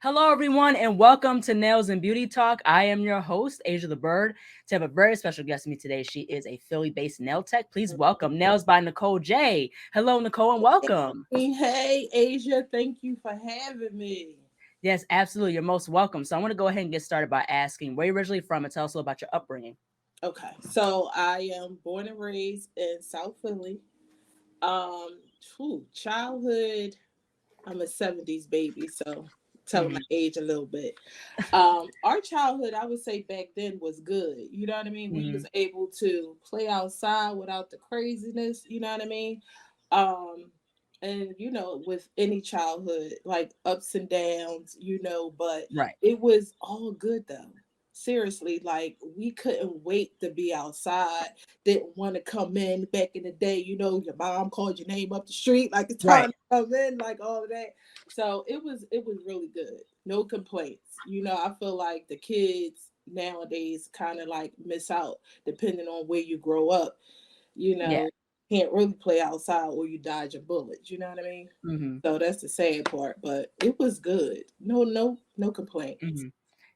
Hello, everyone, and welcome to Nails and Beauty Talk. I am your host, Asia the Bird. To have a very special guest with me today, she is a Philly-based nail tech. Please welcome Nails by Nicole J. Hello, Nicole, and welcome. Hey, Asia, thank you for having me. Yes, absolutely. You're most welcome. So I want to go ahead and get started by asking where you're originally from and tell us a little about your upbringing. Okay, so I am born and raised in South Philly. Um, Childhood, I'm a 70s baby, so telling my Mhm. age a little bit. Our childhood, I would say back then was good. You know what I mean? We was Mhm. able to play outside without the craziness. You know what I mean? Um, and with any childhood, like ups and downs, but Right. it was all good though. Seriously, like we couldn't wait to be outside. Didn't want to come in back in the day. Your mom called your name up the street like it's Right. time to come in, like all of that. So it was really good. No complaints. I feel like the kids nowadays kind of like miss out depending on where you grow up. You Yeah. know, can't really play outside or you dodge a bullet. You know what I mean? hmm So that's the sad part, but it was good. No complaints. hmm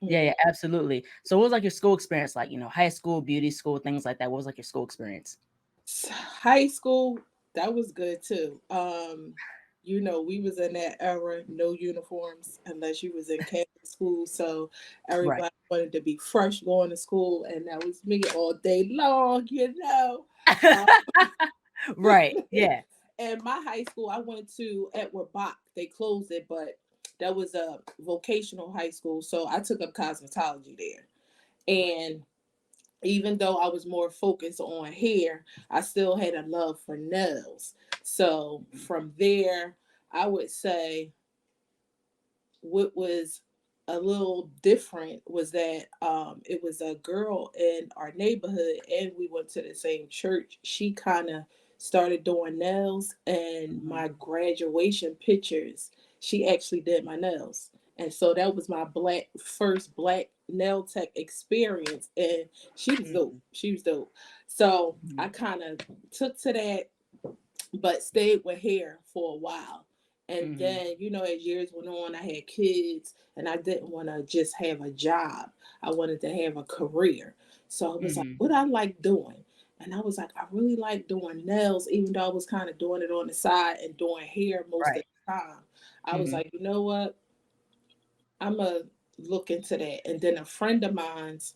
Yeah, Mhm. yeah, absolutely. So what was like your school experience like? High school, beauty school, things like that. What was like your school experience? High school, that was good too. We was in that era, no uniforms unless you was in Catholic school. So Right. everybody wanted to be fresh going to school, and that was me all day long. Uh, Right. Yeah. and my high school, I went to Edward Bach. They closed it, but that was a vocational high school. So I took up cosmetology there. Right. And even though I was more focused on hair, I still had a love for nails. So from there, I would say what was a little different was that it was a girl in our neighborhood and we went to the same church. She kind of started doing nails, and Mhm. my graduation pictures, she actually did my nails. And so that was my first black nail tech experience, and she was dope. Mhm. She was dope. So I Mhm. kind of took to that, but stayed with hair for a while. And Mhm. then, as years went on, I had kids and I didn't want to just have a job. I wanted to have a career. So I was like, Mhm. what I like doing? And I was like, I really like doing nails, even though I was kind of doing it on the side and doing hair most of Right. the time. I was Mhm. like, you know what? I'm going to look into that. And then a friend of mine's,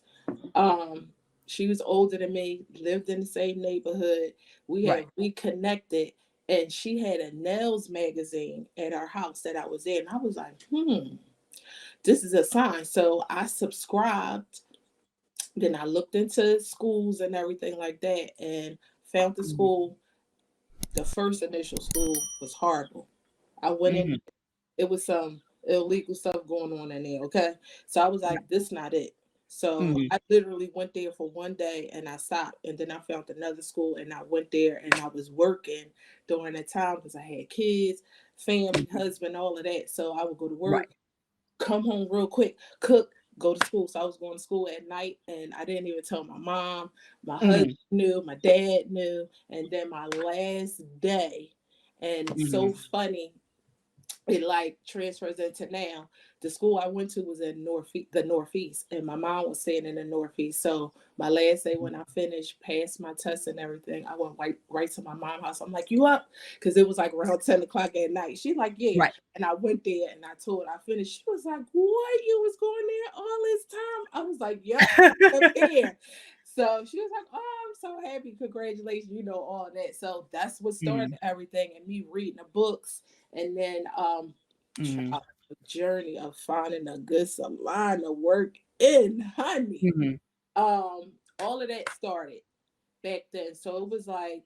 um, she was older than me, lived in the same neighborhood. We had Right. reconnected, and she had a Nails magazine at our house that I was in. I was like, this is a sign. So I subscribed. Then I looked into schools and everything like that, and found the Mhm. school. The first initial school was horrible. I went in, Mhm. it was some illegal stuff going on in there. Okay, so I was Right. like, this not it. So Mhm. I literally went there for one day and I stopped, and then I found another school and I went there and I was working during that time because I had kids, family, Mhm. husband, all of that. So I would go to Right. work, come home real quick, cook, go to school. So I was going to school at night, and I didn't even tell my mom. My husband Mhm. knew, my dad knew, and then my last day, and so Mhm. funny, it like transfers into now. The school I went to was in the Northeast, and my mom was staying in the Northeast. So my last day when I finished, passed my test and everything, I went right to my mom's house. I'm like, "You up?" Because it was like around 10 o'clock at night. She like, "Yeah," Right. and I went there and I told her I finished. She was like, "What? You was going there all this time?" I was like, "Yep, I'm here." So she was like, "Oh, I'm so happy! Congratulations!" All that. So that's what started Mhm. everything, and me reading the books, and then Mhm. child, the journey of finding a good salon to work in, honey. Mhm. All of that started back then. So it was like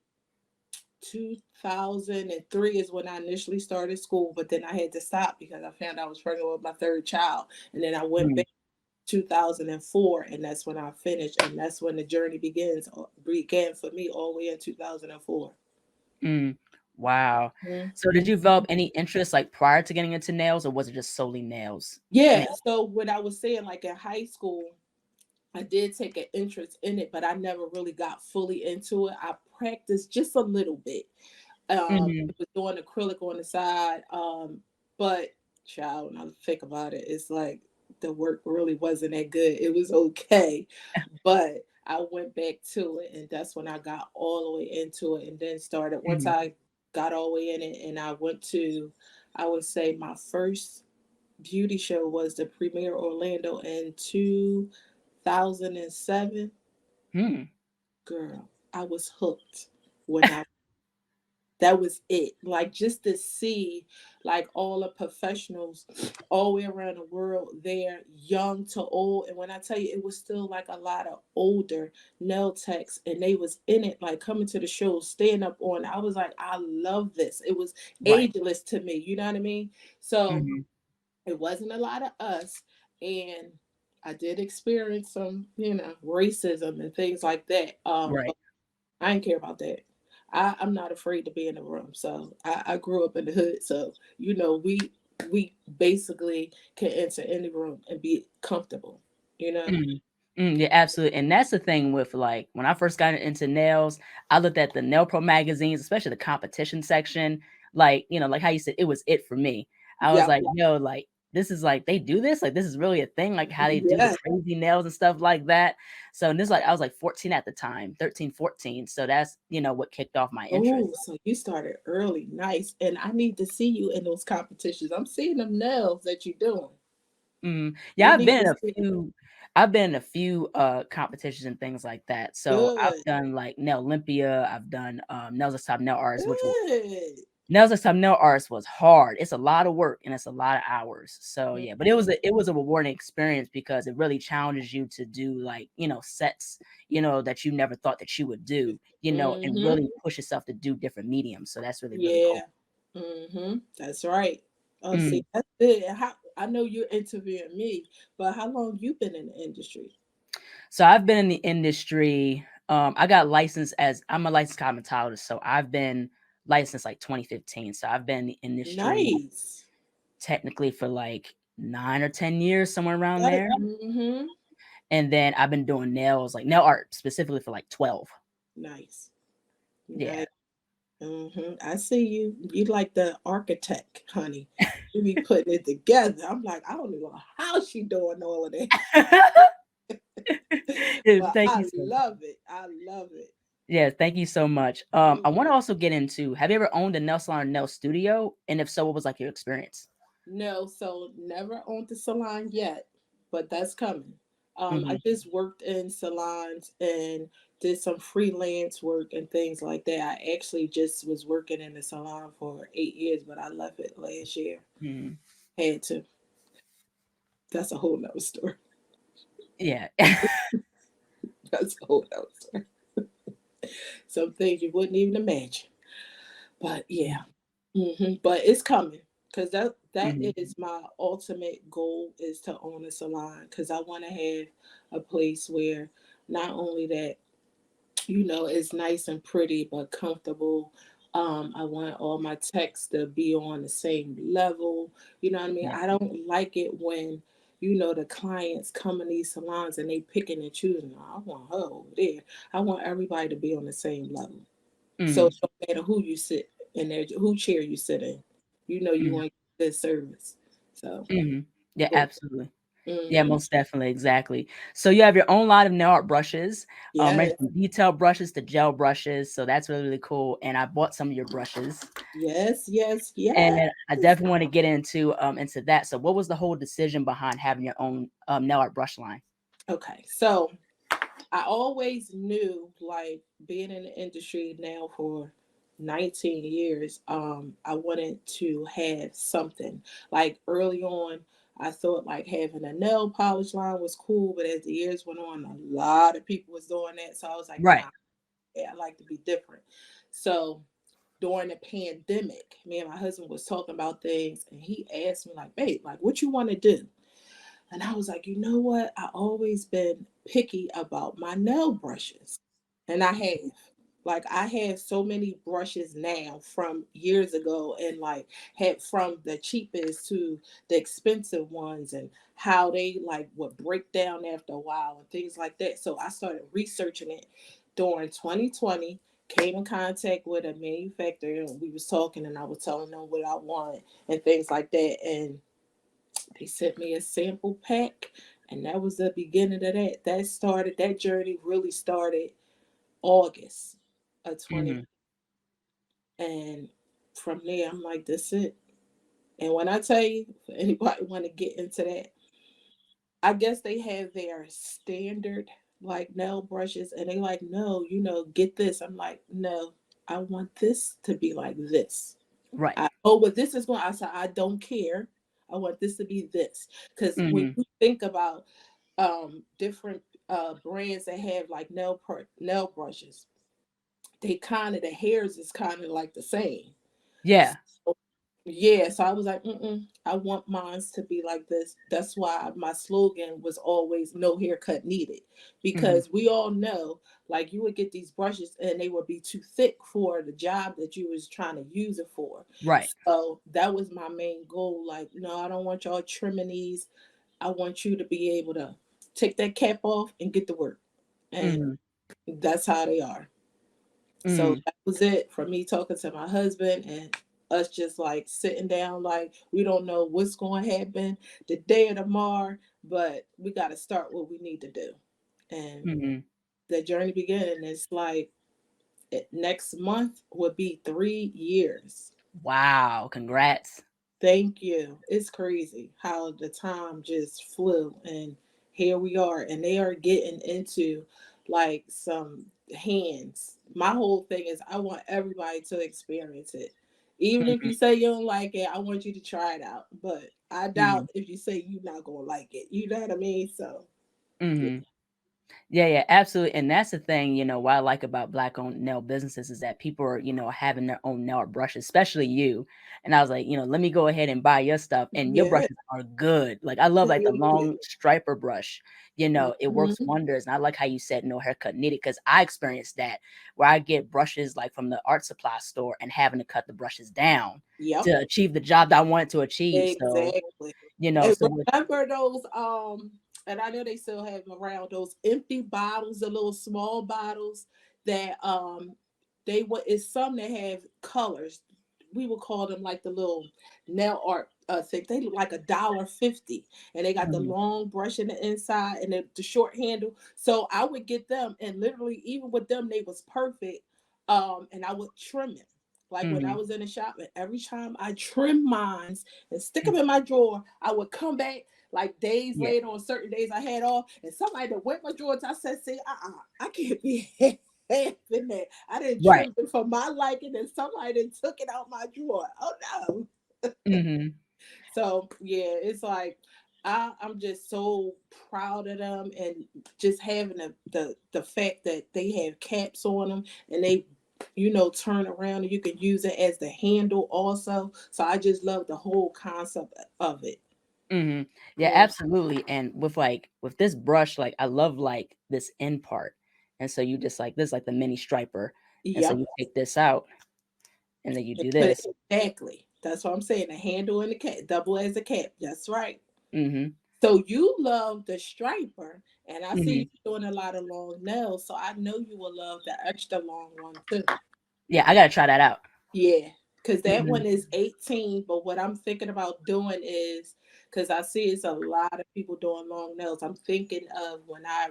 2003 is when I initially started school, but then I had to stop because I found I was pregnant with my third child. And then I went Mhm. back 2004, and that's when I finished, and that's when the journey began for me all the way in 2004. Mm. Wow. Mhm. So did you develop any interest like prior to getting into nails, or was it just solely nails? Yeah, Nail. so what I was saying, like in high school, I did take an interest in it, but I never really got fully into it. I practiced just a little bit. Mhm. It was doing acrylic on the side, but child, when I think about it, it's like the work really wasn't that good. It was okay, but I went back to it, and that's when I got all the way into it, and then started. Once Mhm. I got all the way in it, and I went to, I would say my first beauty show was the Premiere Orlando in 2007. Hmm. Girl, I was hooked when I that was it. Like just to see like all the professionals all the way around the world there, young to old. And when I tell you it was still like a lot of older nail techs and they was in it, like coming to the show, staying up on. I was like, I love this. It was Right. ageless to me, you know what I mean? So Mhm. it wasn't a lot of us. And I did experience some, racism and things like that. Right. But I didn't care about that. I'm not afraid to be in the room. So I grew up in the hood. So, we basically can enter any room and be comfortable, you know? Mhm. Yeah, absolutely. And that's the thing with like when I first got into nails, I looked at the nail pro magazines, especially the competition section. Like, like how you said, it was it for me. I was Yep. like, like this is like they do this, like this is really a thing, like how they do the Yeah. crazy nails and stuff like that. So and this like I was like 14 at the time, 13, 14. So that's what kicked off my Oh, interest. so you started early. Nice. And I need to see you in those competitions. I'm seeing them nails that you're doing. Yeah, We need to see. I've been in a few competitions and things like that. So I've Good. done like Nail Olympia, I've done Nails That's Top Nail Arts, Good. Nails That's Top Nail Arts was hard. It's a lot of work and it's a lot of hours. So yeah, but Mhm. it was a rewarding experience because it really challenges you to do like, sets, that you never thought that you would do, and Mhm. really push yourself to do different mediums. So that's really, really cool. Yeah. That's right. Oh, see, that's good. And how I know you're interviewing me, but how long you been in the industry? So I've been in the industry. I got licensed as I'm a licensed cosmetologist, so I've been licensed like 2015. So I've been in the industry Nice. technically for like 9 or 10 years, somewhere around That, there. mm-hmm. And then I've been doing nails, like nail art specifically for like 12. Nice. Yeah. Nice. I see you. You like the architect, honey. You be putting it together. I'm like, I don't know how she doing all of that, Yeah, but thank I you so much. love it. I love it. Yeah, thank you so much. I want Mhm. to also get into, have you ever owned a nail salon or nail studio? And if so, what was like your experience? No, so never owned the salon yet, but that's coming. I Hmm. just worked in salons and did some freelance work and things like that. I actually just was working in the salon for 8 years, but I left it last year. Hmm. Had to. That's a whole nother story. Yeah. That's a whole nother story. Some things you wouldn't even imagine. But yeah. But it's coming because that Mhm. is my ultimate goal is to own a salon because I want to have a place where not only that it's nice and pretty but comfortable. I want all my texts to be on the same level. You know what I mean? Right. I don't like it when the clients come in these salons and they picking and choosing. "Oh, I want her over there. I want everybody to be on the same level. So Mhm. it don't matter who you sit in there, who chair you sit in. You Mhm. want good service. So, Mhm. Yeah, but absolutely. Yeah, hmm most definitely, exactly. So you have your own line of nail art brushes, range yes, from detail brushes to gel brushes. So that's really, really cool. And I bought some of your brushes, yes, yes, yes. and I definitely want to get into that. So what was the whole decision behind having your own nail art brush line? Okay, so I always knew, like being in the industry now for 19 years, I wanted to have something. Like early on, I thought like having a nail polish line was cool, but as the years went on, a lot of people was doing that. So I was like, Right. nah, yeah, I like to be different. So during the pandemic, me and my husband was talking about things and he asked me, like, babe, like what you want to do? And I was like, you know what? I always been picky about my nail brushes. And I have. Like I have so many brushes now from years ago and like had from the cheapest to the expensive ones and how they like would break down after a while and things like that. So I started researching it during 2020, came in contact with a manufacturer and we was talking and I was telling them what I want and things like that. And They sent me a sample pack, and that was the beginning of that. That journey really started August of 20. Mm-hmm. And from there, I'm like, this it. And when I tell you, for anybody want to get into that, I guess they have their standard like nail brushes, and they like, no, get this. I'm like, no, I want this to be like this. Right. But this is going. I said, I don't care. I want this to be this, because when Mm-hmm. you think about different brands that have like nail brushes, they kind of the hairs is kind of like the same. Yeah. Yeah, so I was like, I want mine to be like this. That's why my slogan was always no haircut needed. Mm-hmm. Because we all know, like you would get these brushes and they would be too thick for the job that you was trying to use it for. Right. So that was my main goal. Like, no, I don't want y'all trimming these. I want you to be able to take that cap off and get to work. And Mm-hmm. that's how they are. So Mm-hmm. that was it for me talking to my husband and us just like sitting down, like we don't know what's going to happen the day or tomorrow, but we got to start what we need to do. And Mm-hmm. the journey began, and it's like next month would be 3 years. Wow. Congrats. Thank you. It's crazy how the time just flew, and here we are, and they are getting into like some hands. My whole thing is I want everybody to experience it. Even if Mm-hmm. you say you don't like it, I want you to try it out. But I Mm-hmm. doubt if you say you're not gonna like it. You know what I mean? So yeah. Mm-hmm. Yeah, yeah, absolutely. And that's the thing, what I like about black owned nail businesses is that people are, having their own nail brushes, especially you. And I was like, let me go ahead and buy your stuff. And your Yeah, brushes are good. Like I love like the thank you. long striper brush. It works Mhm. wonders. And I like how you said no haircut needed because I experienced that where I get brushes like from the art supply store and having to cut the brushes down Yep. to achieve the job that I wanted to achieve. So, Exactly. And so with remember those and I know they still have them around, those empty bottles, the little small bottles that they what is some that have colors. We would call them like the little nail art thing. They look like $1.50, and they got the Mhm, long brush in the inside and the short handle. So I would get them, and literally even with them they was perfect. And I would trim it. Like when I mhm, was in the shop, and every time I trim mines and stick them in my drawer, I would come back like days yeah, later on certain days I had off, and somebody that went my drawers. I said, "See, I can't be half in there. I didn't right. trim it for my liking, and somebody then took it out my drawer. Oh no!" Mhm, So yeah, it's like I'm just so proud of them, and just having the fact that they have caps on them, and they turn around and you can use it as the handle also. So I just love the whole concept of it. mhm. Yeah, Yeah. absolutely. And with this brush, like I love like this end part. And so you just like this like the mini striper. And so Yep. you take this out and then you And do put it this. exactly. That's what I'm saying. The handle and the cap, double as a cap. That's right. Mhm. So you love the striper, and I see Mhm. you doing a lot of long nails. So I know you will love the extra long one too. Yeah, I gotta try that out. Yeah, because that Mhm. one is 18. But what I'm thinking about doing is, because I see it's a lot of people doing long nails. I'm thinking of when I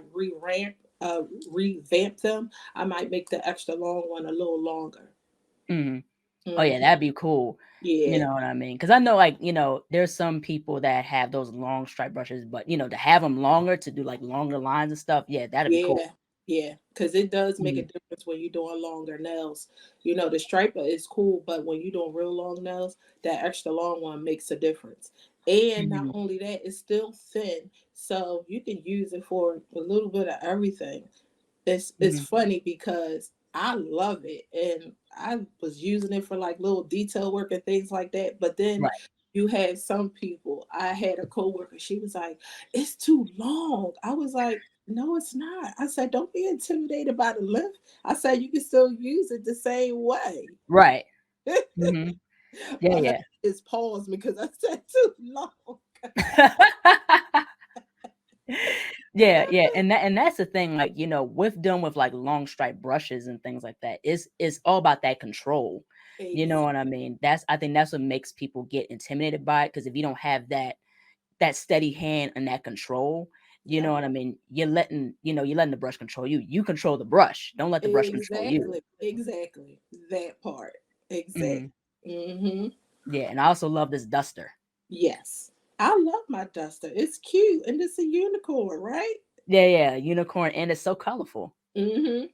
revamp them, I might make the extra long one a little longer. Mhm. Oh yeah, Hmm. that'd be cool. You Yeah, know what I mean? Because I know like, there's some people that have those long stripe brushes, but to have them longer to do like longer lines and stuff, yeah, that'd be cool. yeah, yeah. Because it does make a Mhm. difference when you're doing longer nails. The striper is cool, but when you're doing real long nails, that extra long one makes a difference. And not Mhm. only that, it's still thin, so you can use it for a little bit of everything. It's Mhm. funny because I love it, and I was using it for like little detail work and things like that. But then Right. you have some people. I had a coworker. She was like, "It's too long." I was like, "No, it's not." I said, "Don't be intimidated by the length." I said, "You can still use it the same way." Right. Mhm. Yeah, My husband yeah. just paused because I said too long. Yeah, yeah, and that's the thing, like, with them with, like, long stripe brushes and things like that, it's all about that control, you know what I Exactly. mean? I think that's what makes people get intimidated by it. Because if you don't have that that steady hand and that control. You Yeah. know what I mean? You're letting the brush control you. You control the brush. Don't let the brush control you. Exactly. Exactly. That part. Exactly. Mhm. Mm-hmm. Yeah, and I also love this duster. Yes. I love my duster. It's cute and it's a unicorn, right? Yeah, yeah, unicorn, and it's so colorful. Mm-hmm.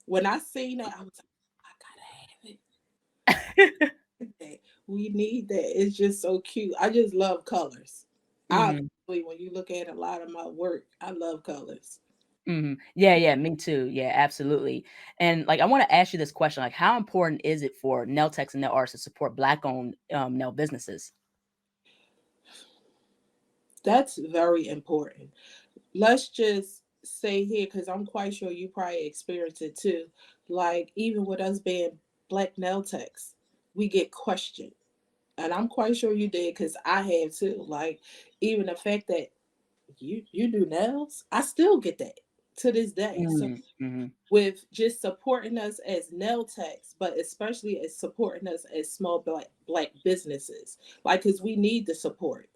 When I seen that, I was like, I gotta have it. We need that. It's just so cute. I just love colors. Mhm. Obviously, when you look at a lot of my work, I love colors. Mhm. Yeah, yeah, me too. Yeah, absolutely. And like, I want to ask you this question: like, how important is it for nail techs and nail artists to support Black-owned nail businesses? That's very important. Let's just say here, because I'm quite sure you probably experienced it too. Like, even with us being black nail techs, we get questioned. And I'm quite sure you did because I have too. Like, even the fact that you do nails, I still get that to this day. So Mm, mhm. with just supporting us as nail techs, but especially as supporting us as small black businesses, like because we need the support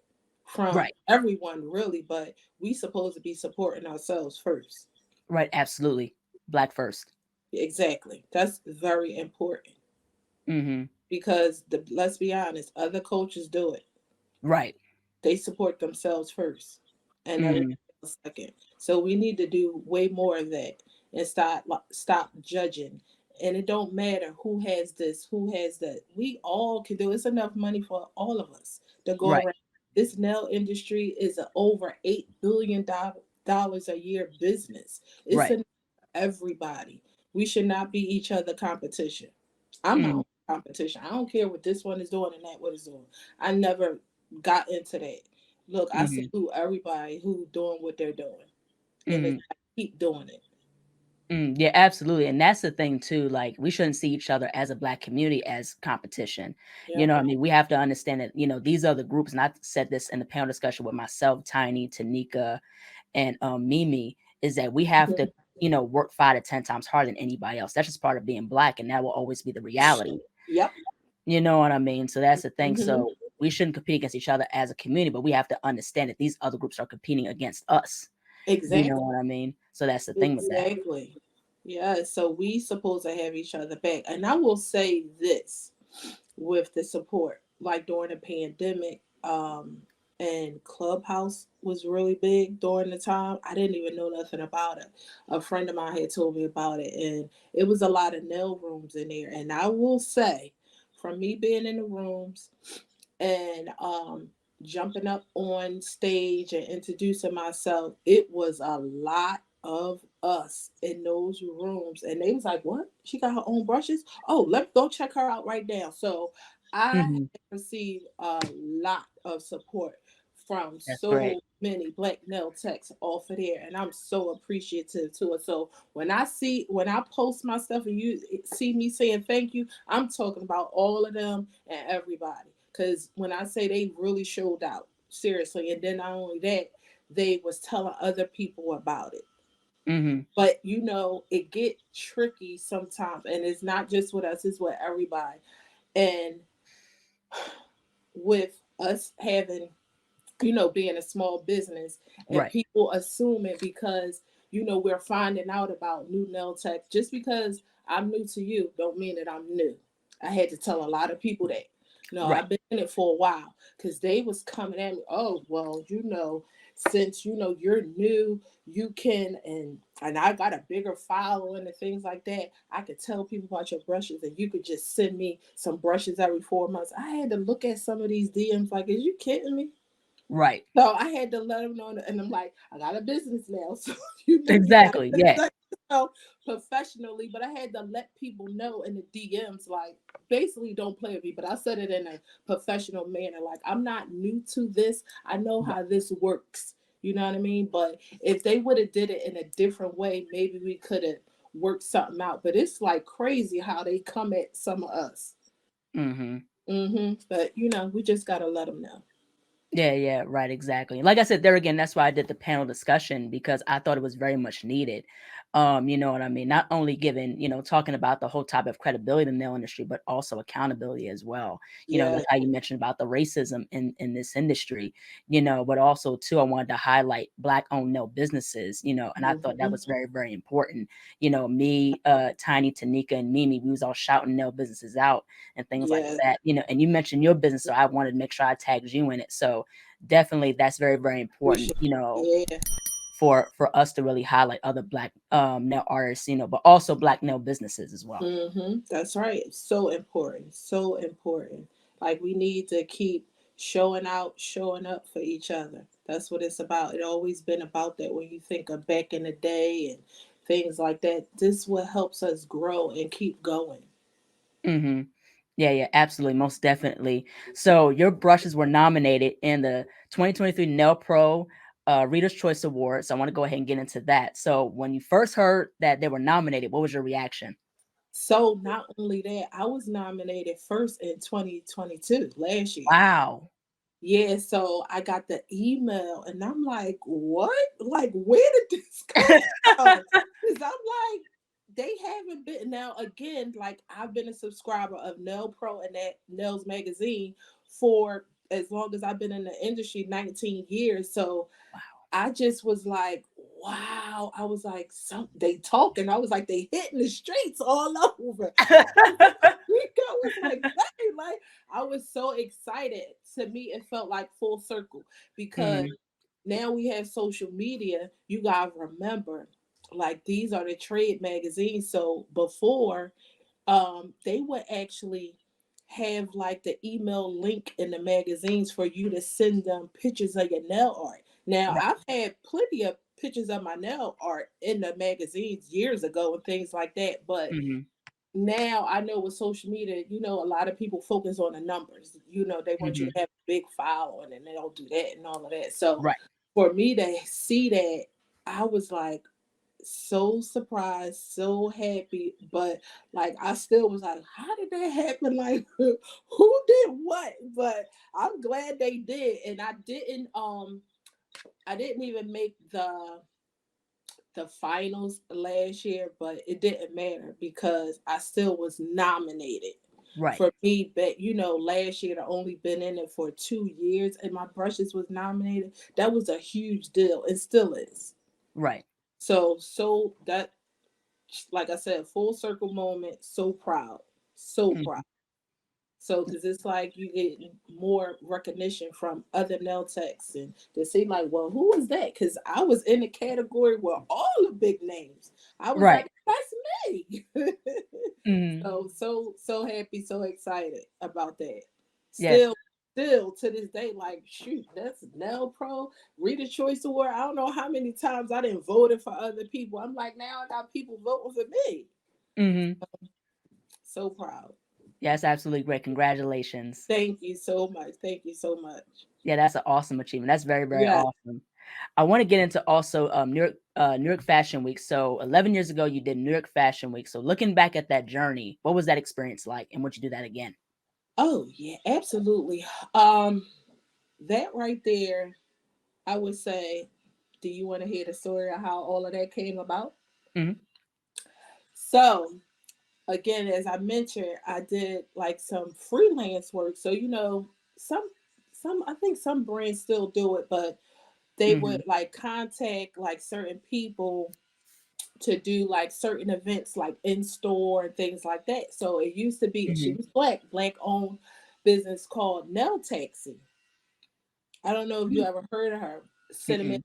from Right, everyone really, but we supposed to be supporting ourselves first. right, absolutely. Black first. Exactly, that's very important Mhm. because let's be honest, other coaches do it. Right. They support themselves first and everything Mhm. else second. So we need to do way more of that and stop judging. And it don't matter who has this, who has that. We all can do it. It's enough money for all of us to go Right. around. This nail industry is a over $8 billion a year business. It's Right. enough for everybody. We should not be each other competition. I'm my Mhm. own competition. I don't care what this one is doing and that one is doing. I never got into that. Look, I Mhm. salute everybody who doing what they're doing, and they Mhm. keep doing it. Yeah, absolutely. And that's the thing too. Like, we shouldn't see each other as a Black community as competition. You Yep. know what I mean? We have to understand that, these are the groups, and I said this in the panel discussion with myself, Tiny, Tanika, and Mimi, is that we have to, Mhm. work 5 to 10 times harder than anybody else. That's just part of being Black, and that will always be the reality. Yep. You know what I mean? So that's the thing. Hmm. So we shouldn't compete against each other as a community, but we have to understand that these other groups are competing against us. You know Exactly. what I mean? So that's the thing with that. Exactly. Yeah. So we supposed to have each other back, and I will say this with the support, like during the pandemic, and Clubhouse was really big during the time. I didn't even know nothing about it. A friend of mine had told me about it, and it was a lot of nail rooms in there. And I will say, from me being in the rooms and jumping up on stage and introducing myself, it was a lot of us in those rooms. And they was like, what? She got her own brushes? Oh, let me go check her out right now. So I Mhm. received a lot of support from That's great. so many black nail techs off of there, and I'm so appreciative to it. So when I post my stuff and you see me saying thank you, I'm talking about all of them and everybody. Because when I say they really showed out, seriously, and then not only that, they was telling other people about it. Mhm. But it get tricky sometimes, and it's not just with us; it's with everybody. And with us having, being a small business, and Right. people assuming because we're finding out about new nail techs, just because I'm new to you, don't mean that I'm new. I had to tell a lot of people that. No, Right. I've been in it for a while because they was coming at me. Oh, well, since you're new, you can and I got a bigger following and things like that. I could tell people about your brushes, and you could just send me some brushes every 4 months. I had to look at some of these DMs like, is you kidding me? Right. So I had to let them know, and I'm like, I got a business now, so you got Exactly. to Yeah. say so professionally. But I had to let people know in the DMs, like, basically, don't play with me. But I said it in a professional manner, like, I'm not new to this. I know Right. how this works. You know what I mean? But if they would have did it in a different way, maybe we could have worked something out. But it's like crazy how they come at some of us. Mhm. But we just gotta let them know. Yeah, yeah, right, exactly. Like I said, there again, that's why I did the panel discussion, because I thought it was very much needed. You know what I mean? Not only giving, talking about the whole topic of credibility in the nail industry, but also accountability as well. Yeah. Like how you mentioned about the racism in this industry, but also too, I wanted to highlight Black owned nail businesses, and I thought that Mhm. was very, very important. Me, Tiny, Tanika, and Mimi, we was all shouting nail businesses out and things like Yeah. that, and you mentioned your business, so I wanted to make sure I tagged you in it. So definitely that's very, very important, Appreciate it. Yeah. for us to really highlight other Black nail artists, but also Black nail businesses as well. That's right. It's so important. So important. Like we need to keep showing out, showing up for each other. That's what it's about. It always been about that when you think of back in the day and things like that. This is what helps us grow and keep going. Hmm. Yeah, yeah, absolutely, most definitely. So your brushes were nominated in the 2023 Nail Pro Reader's Choice Awards. So I want to go ahead and get into that. So when you first heard that they were nominated, what was your reaction? So not only that, I was nominated first in 2022 last year. Wow. Yeah, so I got the email and I'm like, what? Like, where did this come from? Because I'm like, they haven't been now again, like I've been a subscriber of Nail Pro and that Nails magazine for as long as I've been in the industry, 19 years. So I just was like, wow. I was like, some they talking. I was like, they hitting the streets all over. I was like, dang, like I was so excited. To me, it felt like full circle because Hmm. now we have social media. You gotta remember, like these are the trade magazines. So before, they would actually have like the email link in the magazines for you to send them pictures of your nail art. Now Right. I've had plenty of pictures of my nail art in the magazines years ago and things like that, but Hmm. now I know with social media, a lot of people focus on the numbers. They want you Hmm. to have a big file and they don't do that and all of that. So Right. for me to see that, I was like so surprised, so happy, but like I still was like, how did that happen? Like who did what? But I'm glad they did. And I didn't even make the finals last year, but it didn't matter because I still was nominated. Right. For me, but last year I only been in it for 2 years and my brushes was nominated. That was a huge deal and still is. Right. So that, like I said, full circle moment. So proud, so proud. Mhm. So, because it's like you get more recognition from other nail techs and they say, like, well, who is that? Because I was in the category with all the big names. I was Right. like, that's me. Mhm. So happy, so excited about that. Yes. Still to this day, like, shoot, that's Nail Pro, Reader Choice Award. I don't know how many times I didn't voted for other people. I'm like, now I got people voting for me. Mhm. So proud. Yes, absolutely great. Congratulations. Thank you so much. Thank you so much. Yeah, that's an awesome achievement. That's very, very Yeah. awesome. I want to get into also New York Fashion Week. So 11 years ago, you did New York Fashion Week. So looking back at that journey, what was that experience like, and would you do that again? Oh yeah, absolutely. Um, that right there, I would say. Do you want to hear the story of how all of that came about? Hmm. So again, as I mentioned, I did like some freelance work. So some I think some brands still do it, but they Hmm. would like contact like certain people to do like certain events like in store and things like that. So it used to be, and she Hmm. was black owned business called Nail Taxi. I don't know if you ever heard of her. Cinnamon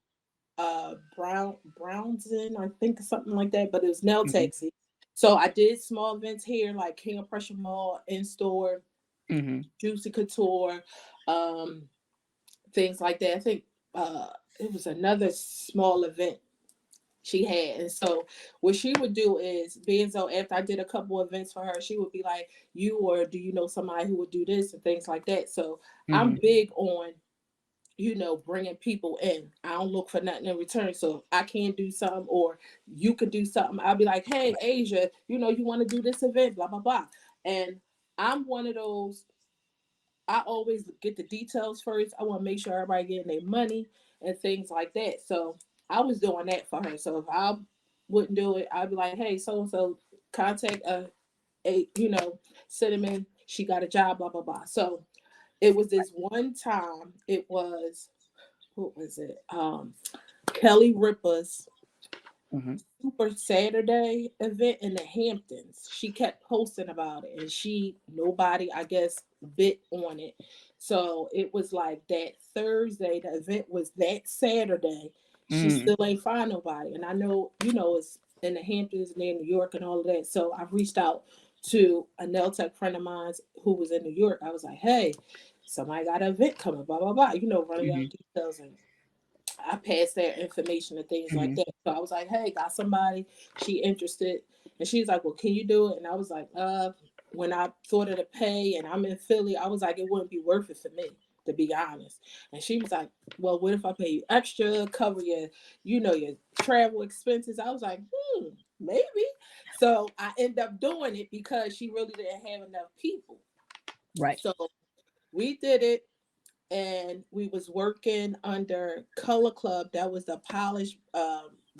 Mm-mm. Brownson, I think something like that, but it was Nail Hmm. Taxi. So I did small events here like King of Prussia Mall, in store, Hmm. Juicy Couture, um, things like that. I think it was another small event she had. And so what she would do is, being so after I did a couple events for her, she would be like, you, or do you know somebody who would do this and things like that. So I'm Hmm. big on bringing people in. I don't look for nothing in return. So if I can't do something or you could do something, I'll be like, hey, Asia, you want to do this event, blah, blah, blah. And I'm one of those, I always get the details first. I want to make sure everybody getting their money and things like that. So I was doing that for her. So if I wouldn't do it, I'd be like, hey, so and so, contact a Cinnamon. She got a job, blah blah blah. So it was this one time. It was, what was it? Kelly Ripa's Mm-hmm. Super Saturday event in the Hamptons. She kept posting about it, and nobody, I guess, bit on it. So it was like that Thursday. The event was that Saturday. She Mm. still ain't find nobody, and I know, it's in the Hamptons near New York and all of that. So I reached out to a nail tech friend of mine who was in New York. I was like, hey, somebody got an event coming, blah blah blah. Running Mm-hmm. down details, and I passed their information and things like Mm-hmm. that. So I was like, hey, got somebody, she interested. And she was like, well, can you do it? And I was like, when I thought of the pay and I'm in Philly, I was like, it wouldn't be worth it for me, to be honest. And she was like, well, what if I pay you extra, cover your travel expenses? I was like, maybe. So I end up doing it because she really didn't have enough people. Right. So we did it, and we was working under Color Club. That was the polish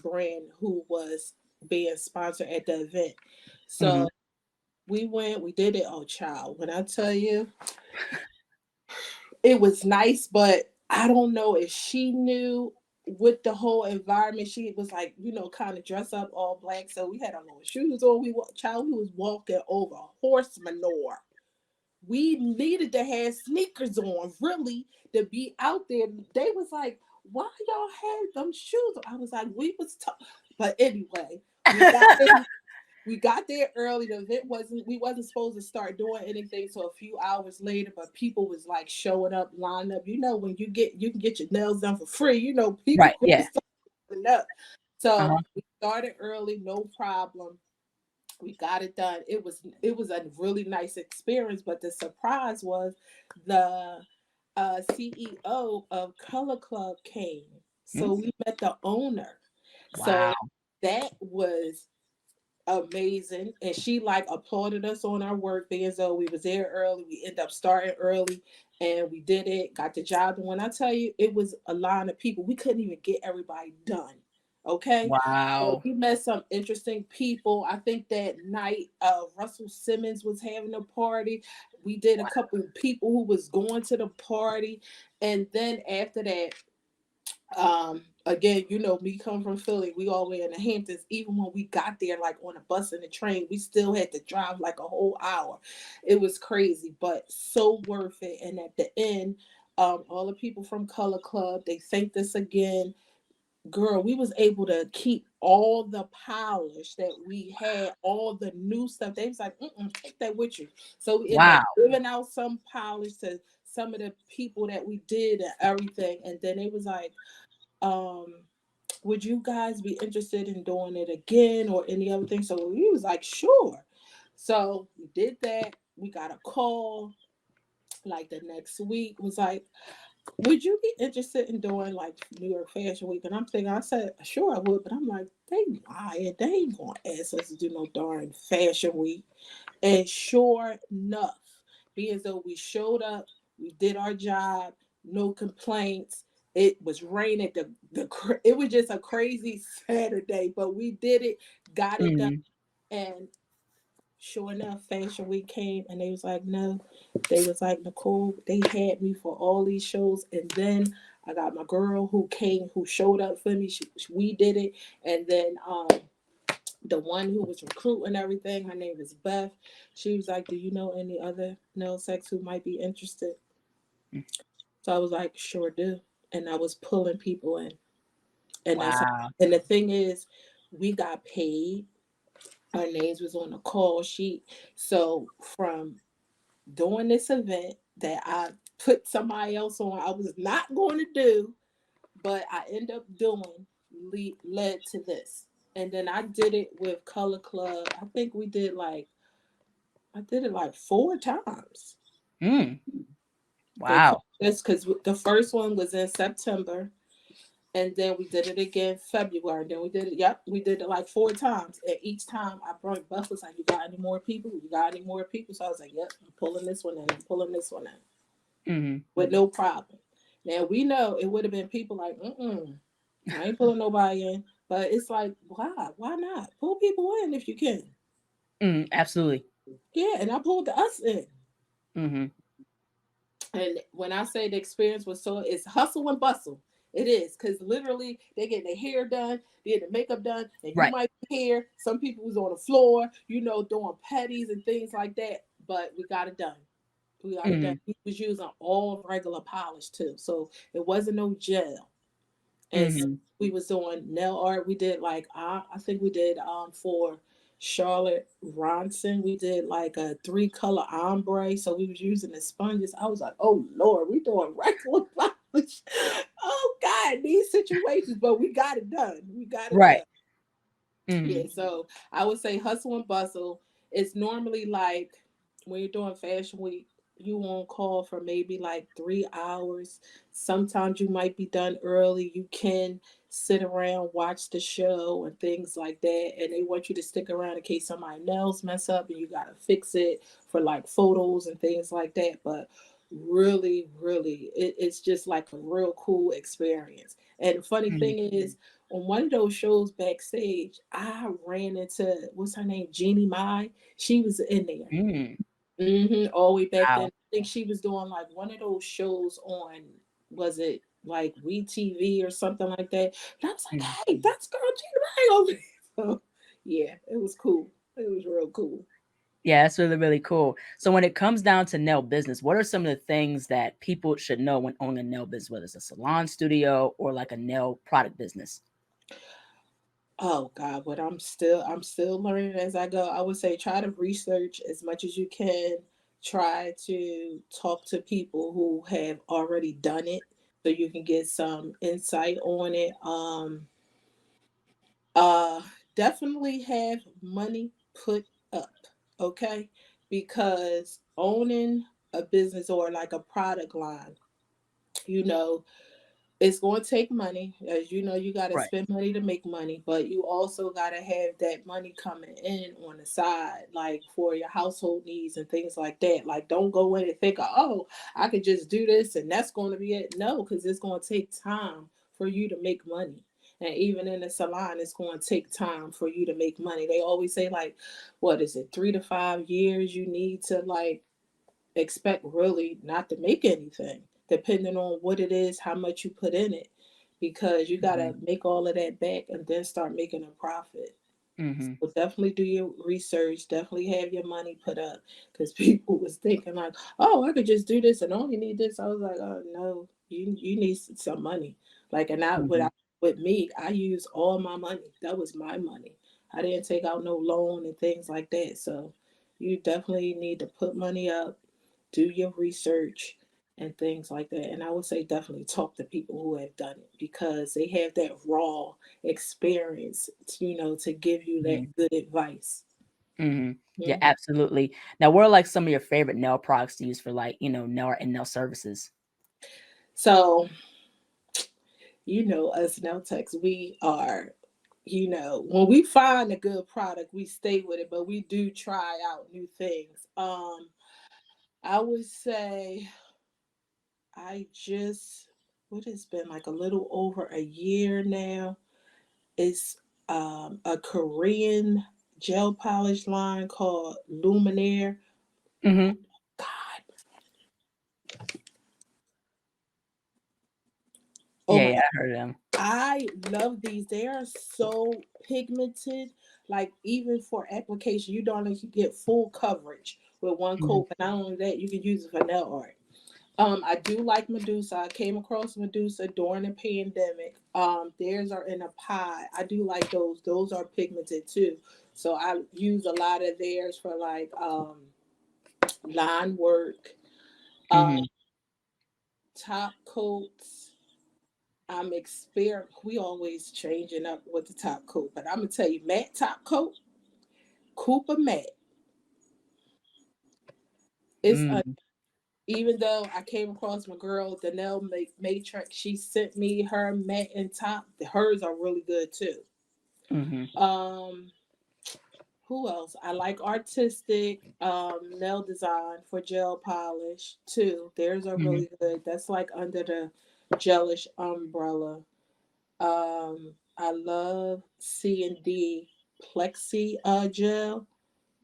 brand who was being sponsored at the event. Mm-hmm. So we went, we did it. Oh, child, when I tell you, it was nice, but I don't know if she knew with the whole environment. She was like, kind of dress up all black. So we had our little shoes on. We was walking over horse manure. We needed to have sneakers on, really, to be out there. They was like, why y'all had them shoes? I was like, but anyway, we got in, we got there early. The event we wasn't supposed to start doing anything so a few hours later, but people was like showing up, lining up. When you can get your nails done for free, people Right. Yeah. starting up. So Uh-huh. we started early, no problem. We got it done. It was a really nice experience, but the surprise was the CEO of Color Club came. So Mm. we met the owner. Wow. So that was amazing, and she like applauded us on our work being as though we was there early. We end up starting early, and we did it, got the job. And when I tell you, it was a line of people, we couldn't even get everybody done. Okay. So Wow. we met some interesting people. I think that night Russell Simmons was having a party. We did a couple of people who was going to the party, and then after that, again, me come from Philly, we all were in the Hamptons. Even when we got there, like on a bus and a train, we still had to drive like a whole hour. It was crazy, but so worth it. And at the end, all the people from Color Club, they thanked us again. Girl, we was able to keep all the polish that we had, all the new stuff. They was like, take that with you. So we ended up Wow. giving out some polish to some of the people that we did and everything. And then they was like, um would you guys be interested in doing it again or any other thing? So we was like, sure. So we did that. We got a call like the next week, was like, would you be interested in doing like New York Fashion Week? And I'm thinking, I said, sure I would, but I'm like, they lying. They ain't gonna ask us to do no darn Fashion Week. And sure enough, being as though we showed up, we did our job, no complaints. It was raining. It was just a crazy Saturday, but we did it, got it done. Mm. And sure enough, Fashion Week came, and they was like, no. They was like, Nicole, they had me for all these shows, and then I got my girl who came, who showed up for me. We did it, and then the one who was recruiting everything, her name is Beth. She was like, do you know any other nail sex who might be interested? So I was like, sure do. And I was pulling people in. And that's Wow. and the thing is, we got paid. Our names was on the call sheet. So from doing this event that I put somebody else on, I was not going to do, but I end up doing, led to this. And then I did it with Color Club. I think I did it like 4 times. Mm. For Wow. this, because the first one was in September, and then we did it again February. Then we did it. Yep, we did it like 4 times, and each time I brought Buff was like, "You got any more people? You got any more people?" So I was like, "Yep, I'm pulling this one in. I'm pulling this one in Mm-hmm. with no problem." Now we know it would have been people like, I ain't pulling nobody in. But it's like, why? Why not? Pull people in if you can. Absolutely. Yeah, and I pulled us in. Mm-hmm. And when I say the experience was so, it's hustle and bustle. It is because literally they get their hair done, they get their makeup done, and you Right. might be here. Some people was on the floor, doing petties and things like that. But we got it done. We got it done. Mm-hmm. We was using all regular polish too, so it wasn't no gel. And so Mm-hmm. we was doing nail art. We did like I think we did for Charlotte Ronson. We did like a 3-color ombre. So we was using the sponges. I was like, oh Lord, we doing regular polish. Oh God, these situations, but we got it done. We got it Right. done. Mm-hmm. Yeah, so I would say hustle and bustle. It's normally like when you're doing fashion week, you on call for maybe like 3 hours. Sometimes you might be done early. You can sit around, watch the show and things like that. And they want you to stick around in case somebody nails mess up and you gotta fix it for like photos and things like that. But really, really, it's just like a real cool experience. And the funny thing is, on one of those shows backstage, I ran into what's her name, Jeannie Mai. She was in there. Mm-hmm. All the way back then. Wow. I think she was doing like one of those shows on, was it like WeTV or something like that? And I was like, Mhm. hey, that's girl Jeannie Mai over there. So yeah, it was cool. It was real cool. Yeah, that's really, really cool. So when it comes down to nail business, what are some of the things that people should know when owning a nail business, whether it's a salon studio or like a nail product business? Oh God, but I'm still learning as I go. I would say try to research as much as you can. Try to talk to people who have already done it so you can get some insight on it. Uh Definitely have money put up, okay? Because owning a business or like a product line, you know, it's going to take money. As you know, you got to Right. spend money to make money, but you also got to have that money coming in on the side, like for your household needs and things like that. Like, don't go in and think, oh, I could just do this and that's going to be it. No, because it's going to take time for you to make money. And even in the salon, it's going to take time for you to make money. They always say, like, what is it, 3 to 5 years you need to, like, expect really not to make anything, depending on what it is, how much you put in it, because you got Mm-hmm. to make all of that back and then start making a profit. Mm-hmm. So definitely do your research. Definitely have your money put up because people was thinking like, oh, I could just do this and only need this. I was like, oh no, you need some money. Like, and I Mm-hmm. with me, I used all my money. That was my money. I didn't take out no loan and things like that. So you definitely need to put money up, do your research and things like that. And I would say definitely talk to people who have done it because they have that raw experience, to give you that Mm-hmm. good advice. Mm-hmm. Yeah, Mhm. absolutely. Now, what are like some of your favorite nail products to use for like, nail art and nail services? So, us nail techs, we are, when we find a good product, we stay with it, but we do try out new things. I would say I just, what has been like a little over a year now. It's a Korean gel polish line called Luminaire. Mm-hmm. God, oh Yeah, my yeah, God. I heard of them. I love these. They are so pigmented. Like, even for application, you don't know, you get full coverage with one Mm-hmm. coat. But not only that, you can use it for nail art. I do like Medusa. I came across Medusa during the pandemic. Theirs are in a pie. I do like those. Those are pigmented too. So I use a lot of theirs for like line work, um, Mm-hmm. top coats. We always changing up with the top coat, but I'm gonna tell you, matte top coat, Cooper matte is a, Mm-hmm. even though I came across my girl Danelle Matrix, she sent me her matte and top. Hers are really good too. Mm-hmm. Um, who else? I like Artistic nail design for gel polish too. Theirs are Mm-hmm. really good. That's like under the gelish umbrella. Um, I love C&D Plexi gel.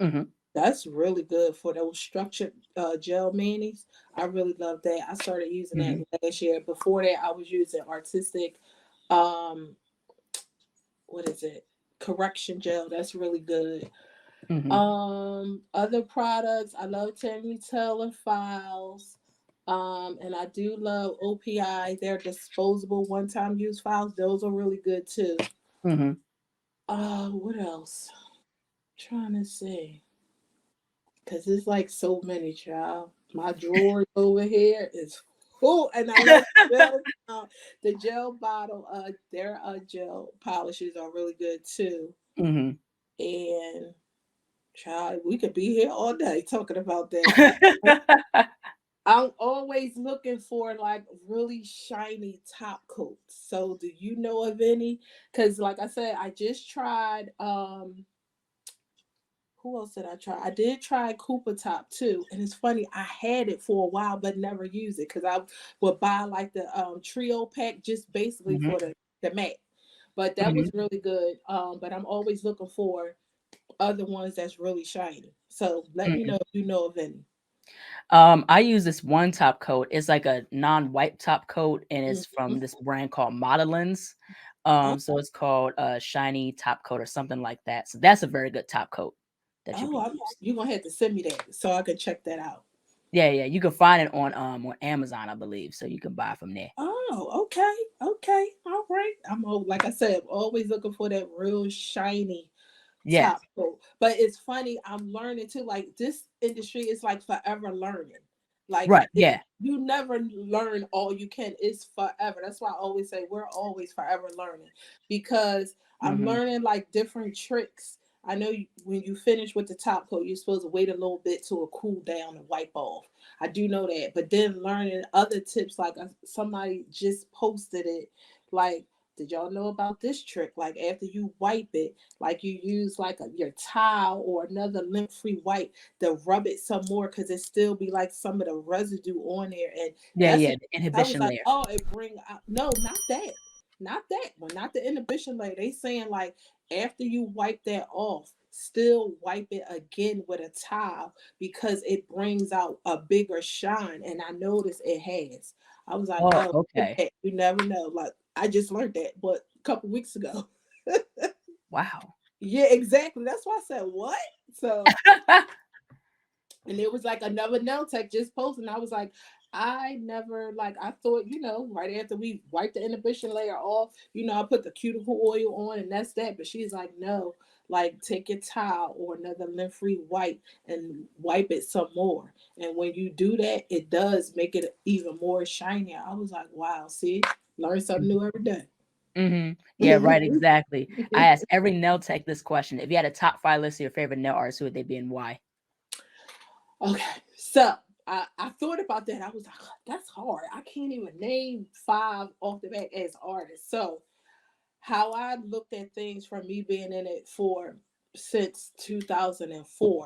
Mm-hmm. That's really good for those structured gel manis. I really love that. I started using that Mm-hmm. last year. Before that, I was using Artistic, um, what is it? Correction gel. That's really good. Mm-hmm. Other products. I love Tammy Taylor files. And I do love OPI. They're disposable one-time use files. Those are really good too. Mm-hmm. What else? Trying to see. Cause it's like so many, child. My drawer over here is full, and I love gel. The gel bottle. Their gel polishes are really good too. Mm-hmm. And child, we could be here all day talking about that. I'm always looking for like really shiny top coats. So, do you know of any? Cause like I said, I just tried. Who else did I try? I did try Cooper Top too, and it's funny. I had it for a while, but never used it because I would buy like the trio pack just basically Mm-hmm. for the mat. But that Mm-hmm. was really good. But I'm always looking for other ones that's really shiny. So let me know if you know of any. I use this one top coat. It's like a non-wipe top coat, and it's Mhm. from this brand called Modelins. Oh, So it's called Shiny Top Coat or something like that. So that's a very good top coat that you can use. you're gonna have to send me that so I can check that out. Yeah, yeah. You can find it on Amazon, I believe. So you can buy from there. Oh, okay, okay, all right. Like I said, I'm always looking for that real shiny Yes. top coat. But it's funny, I'm learning too. Like this industry is like forever learning. Like Right. Yeah. you never learn all you can. It's forever. That's why I always say we're always forever learning because I'm Mm-hmm. learning like different tricks. I know when you finish with the top coat, you're supposed to wait a little bit to it cool down and wipe off. I do know that, but then learning other tips, like somebody just posted it, like, did y'all know about this trick? Like after you wipe it, like you use like your towel or another lint-free wipe to rub it some more because it still be like some of the residue on there. And Yeah, that's yeah. what The I was inhibition like, layer. oh, it bring out no, not that. Not that one, not the inhibition layer. They saying like after you wipe that off, still wipe it again with a towel because it brings out a bigger shine. And I noticed it has. I was like, Oh, oh, okay. you never know. Like I just learned that, but a couple weeks ago. Wow. Yeah, exactly. That's why I said what. So, and it was like another nail tech just posted. And I was like, I never like I thought, right after we wiped the inhibition layer off, I put the cuticle oil on and that's that. But she's like, no, like take your towel or another lint-free wipe and wipe it some more. And when you do that, it does make it even more shinier. I was like, wow, see, learn something new every day. Mm-hmm. Yeah, right, exactly. I asked every nail tech this question. If you had a top five list of your favorite nail artists, who would they be and why? Okay, so I thought about that. I was like, that's hard. I can't even name five off the bat as artists. So how I looked at things from me being in it for since 2004,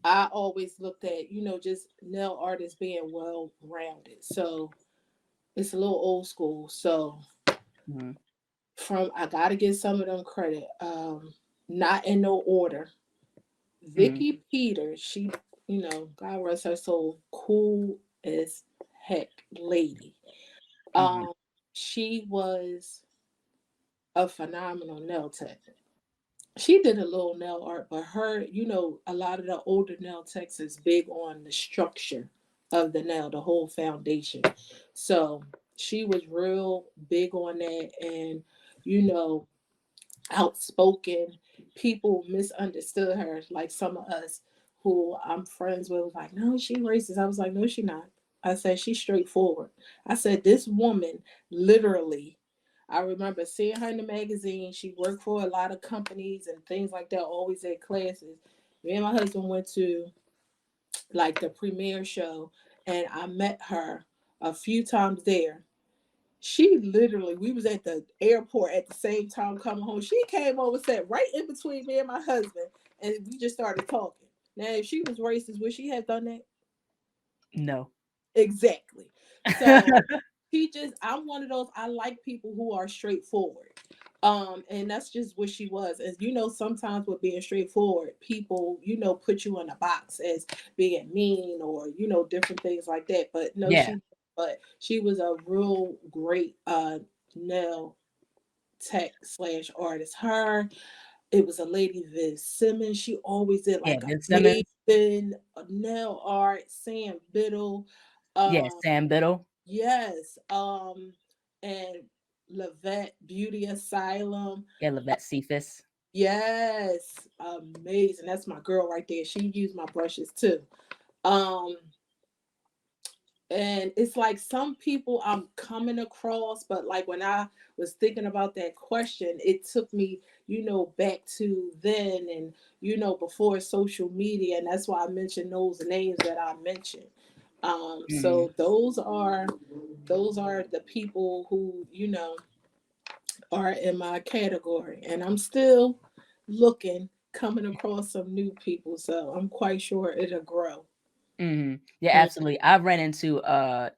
I always looked at just nail artists being well rounded. So it's a little old school. So Mm-hmm. from I gotta give some of them credit. Not in no order. Mm-hmm. Vicky Peters, she, God rest her soul, cool as heck lady. Mm-hmm. Um, she was a phenomenal nail tech. She did a little nail art, but her, a lot of the older nail techs is big on the structure of the nail, the whole foundation. So she was real big on that, and you know, outspoken. People misunderstood her, like some of us who I'm friends with was like, no, she racist. I was like, no, she not. I said, she's straightforward. I said, this woman literally, I remember seeing her in the magazine. She worked for a lot of companies and things like that, always at classes. Me and my husband went to like the premiere show and I met her a few times there. She literally, we was at the airport at the same time coming home. She came over, sat right in between me and my husband, and we just started talking. Now, if she was racist, would she have done that? No. Exactly. So I'm one of those, I like people who are straightforward. And that's just what she was. As you know, sometimes with being straightforward, people, put you in a box as being mean or, different things like that. But no, Yeah. she was a real great nail tech slash artist. It was a lady, Viv Simmons. She always did Yeah. like Bill Simmons. amazing nail art. Sam Biddle. Yeah. Um, Sam Biddle. yes. And Lavette Beauty Asylum. Yeah. Lavette Cephas. Yes. Amazing. That's my girl right there. She used my brushes too. Um, and it's like some people I'm coming across, but like when I was thinking about that question, it took me, back to then and, before social media. And that's why I mentioned those names that I mentioned. Mm-hmm. So those are the people who, are in my category. And I'm still looking, coming across some new people. So I'm quite sure it'll grow. Mm-hmm. Yeah, Mm, absolutely. I've ran into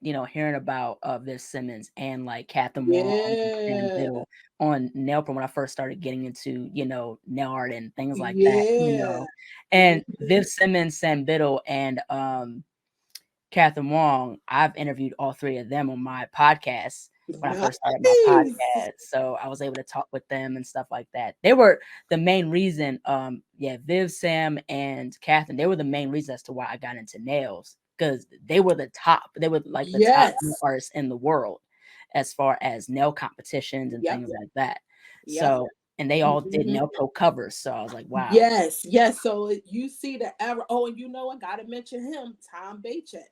hearing about Viv Simmons and like Catherine Wong and Sam yeah. Biddle on nail pro when I first started getting into, nail art and things like that. Yeah. And Mhm. Viv Simmons, Sam Biddle, and Catherine Wong, I've interviewed all three of them on my podcast when I first started my Nice. podcast. So I was able to talk with them and stuff like that. They were the main reason, Viv, Sam, and Catherine, they were the main reason as to why I got into nails. Because they were the top, they were like the top nail Yes. artists in the world as far as nail competitions and Yep. things like that. Yep. So, and they all did Mhm. nail pro covers. So I was like, wow. Yes. Yes. So you see the ever. Oh, and I gotta mention him, Tom Baycheck.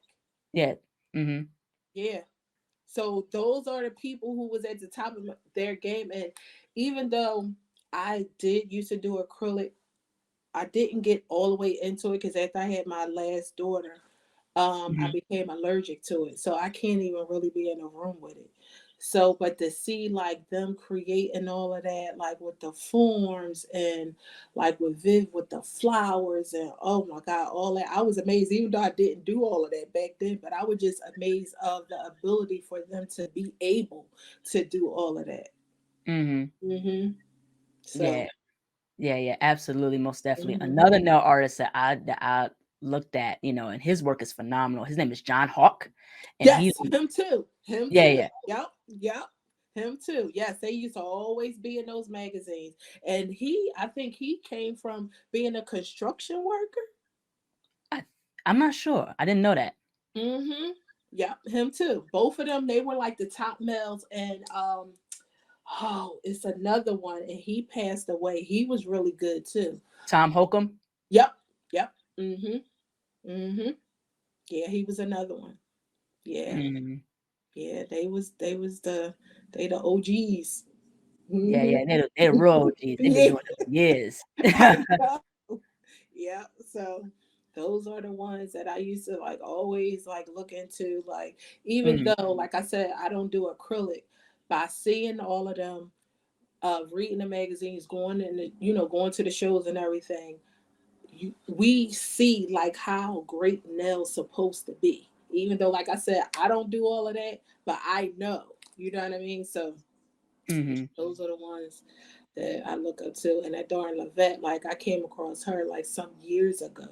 Yeah. Mm-hmm. Yeah. So those are the people who was at the top of their game. And even though I did used to do acrylic, I didn't get all the way into it because after I had my last daughter, I Mm-hmm. became allergic to it. So I can't even really be in a room with it. So, but to see like them creating all of that, like with the forms and like with Viv with the flowers and oh my God, all that, I was amazed, even though I didn't do all of that back then, but I was just amazed of the ability for them to be able to do all of that. Mm-hmm. Hmm. So, Yeah. Yeah, yeah, absolutely, most definitely. mhm. Another nail artist that I looked at, and his work is phenomenal. His name is John Hawk, and he, Yes, him too. Him yeah, too. yeah, Yep. Yep. Him too. Yes, they used to always be in those magazines. And I think he came from being a construction worker. I, I'm not sure. I didn't know that. Mm-hmm. Yep, him too. Both of them, they were like the top males. And oh, it's another one. And he passed away. He was really good too. Tom Holcomb. Yep. Yep. Mm-hmm. Mm-hmm. Yeah, he was another one. Yeah. Mm, Yeah. They the OGs. yeah, Mm-hmm. yeah, they're real OGs. They've been Yeah. doing it for years. I know. Yeah. So those are the ones that I used to like always like look into. Like, even Mm, though, like I said, I don't do acrylic, by seeing all of them, reading the magazines, going in the, going to the shows and everything, we see like how great nails supposed to be. Even though, like I said, I don't do all of that, but I know. You know what I mean? So mm-hmm, those are the ones that I look up to. And that darn Lavette, like I came across her like some years ago,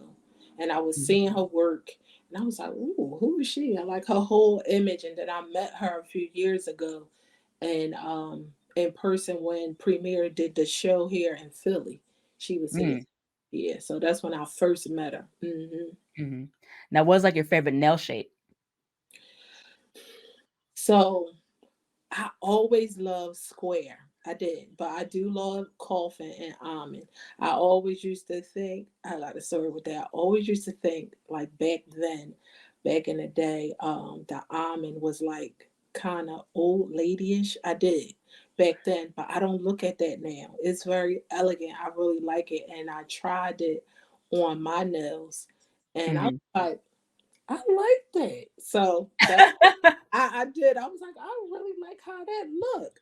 and I was seeing her work, and I was like, "Ooh, who is she?" I like her whole image, and then I met her a few years ago, and in person when Premiere did the show here in Philly. She was here. mm, Yeah, so that's when I first met her. mm-hmm. Now, what's like your favorite nail shape? So I always loved square. I did, but I do love coffin and almond. I always used to think, I got a story with that. I always used to think like back then, back in the day, the almond was like kind of old ladyish. I did back then, but I don't look at that now. It's very elegant. I really like it, and I tried it on my nails, and I was Mm-hmm. like, I like that. So that I did. I was like, I really like how that look.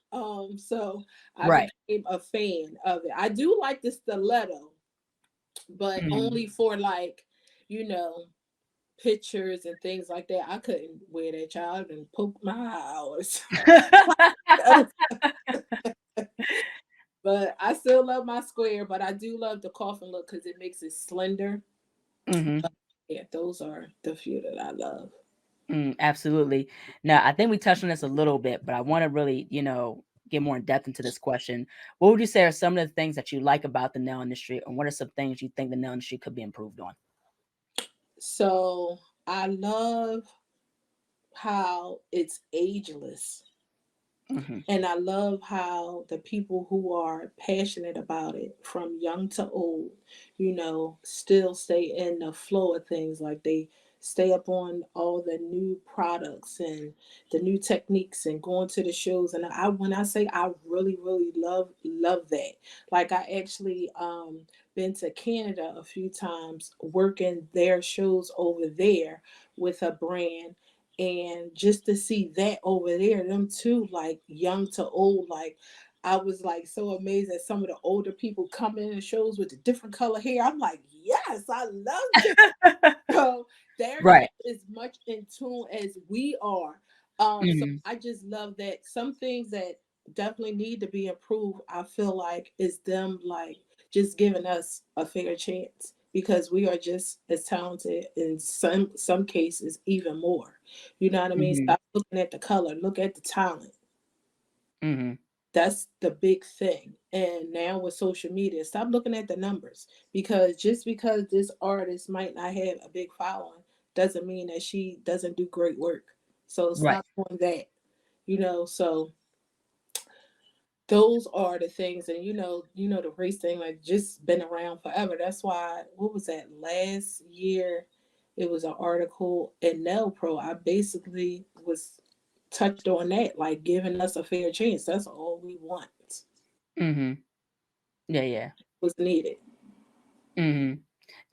So I Right. became a fan of it. I do like the stiletto, but Mm-hmm. only for like, you know, pictures and things like that. I couldn't wear that, child, and poke my eye out. But I still love my square, but I do love the coffin look because it makes it slender. Hmm. Yeah, those are the few that I love. Absolutely. Now, I think we touched on this a little bit, but I want to really, get more in depth into this question. What would you say are some of the things that you like about the nail industry, and what are some things you think the nail industry could be improved on? So I love how it's ageless. Hmm. And I love how the people who are passionate about it, from young to old, still stay in the flow of things. Like they stay up on all the new products and the new techniques and going to the shows. And when I say I really, really love that. Like I actually been to Canada a few times working their shows over there with a brand, and just to see that over there, them too, like young to old, like I was like so amazed at some of the older people coming in the shows with the different color hair. I'm like, yes, I love this. So they're Right. just as much in tune as we are. So Hmm. I just love that. Some things that definitely need to be improved, I feel like, is them like just giving us a fair chance, because we are just as talented in some cases, even more. You know what I mean? Hmm. Stop looking at the color, look at the talent. Hmm. That's the big thing. And now with social media, stop looking at the numbers, because just because this artist might not have a big following doesn't mean that she doesn't do great work. So Right. stop doing that. So those are the things. And the race thing, like, just been around forever. That's why, what was that, last year it was an article in Nail Pro. I basically was touched on that, like giving us a fair chance. That's all we want Hmm. Yeah. Yeah. was needed. Hmm.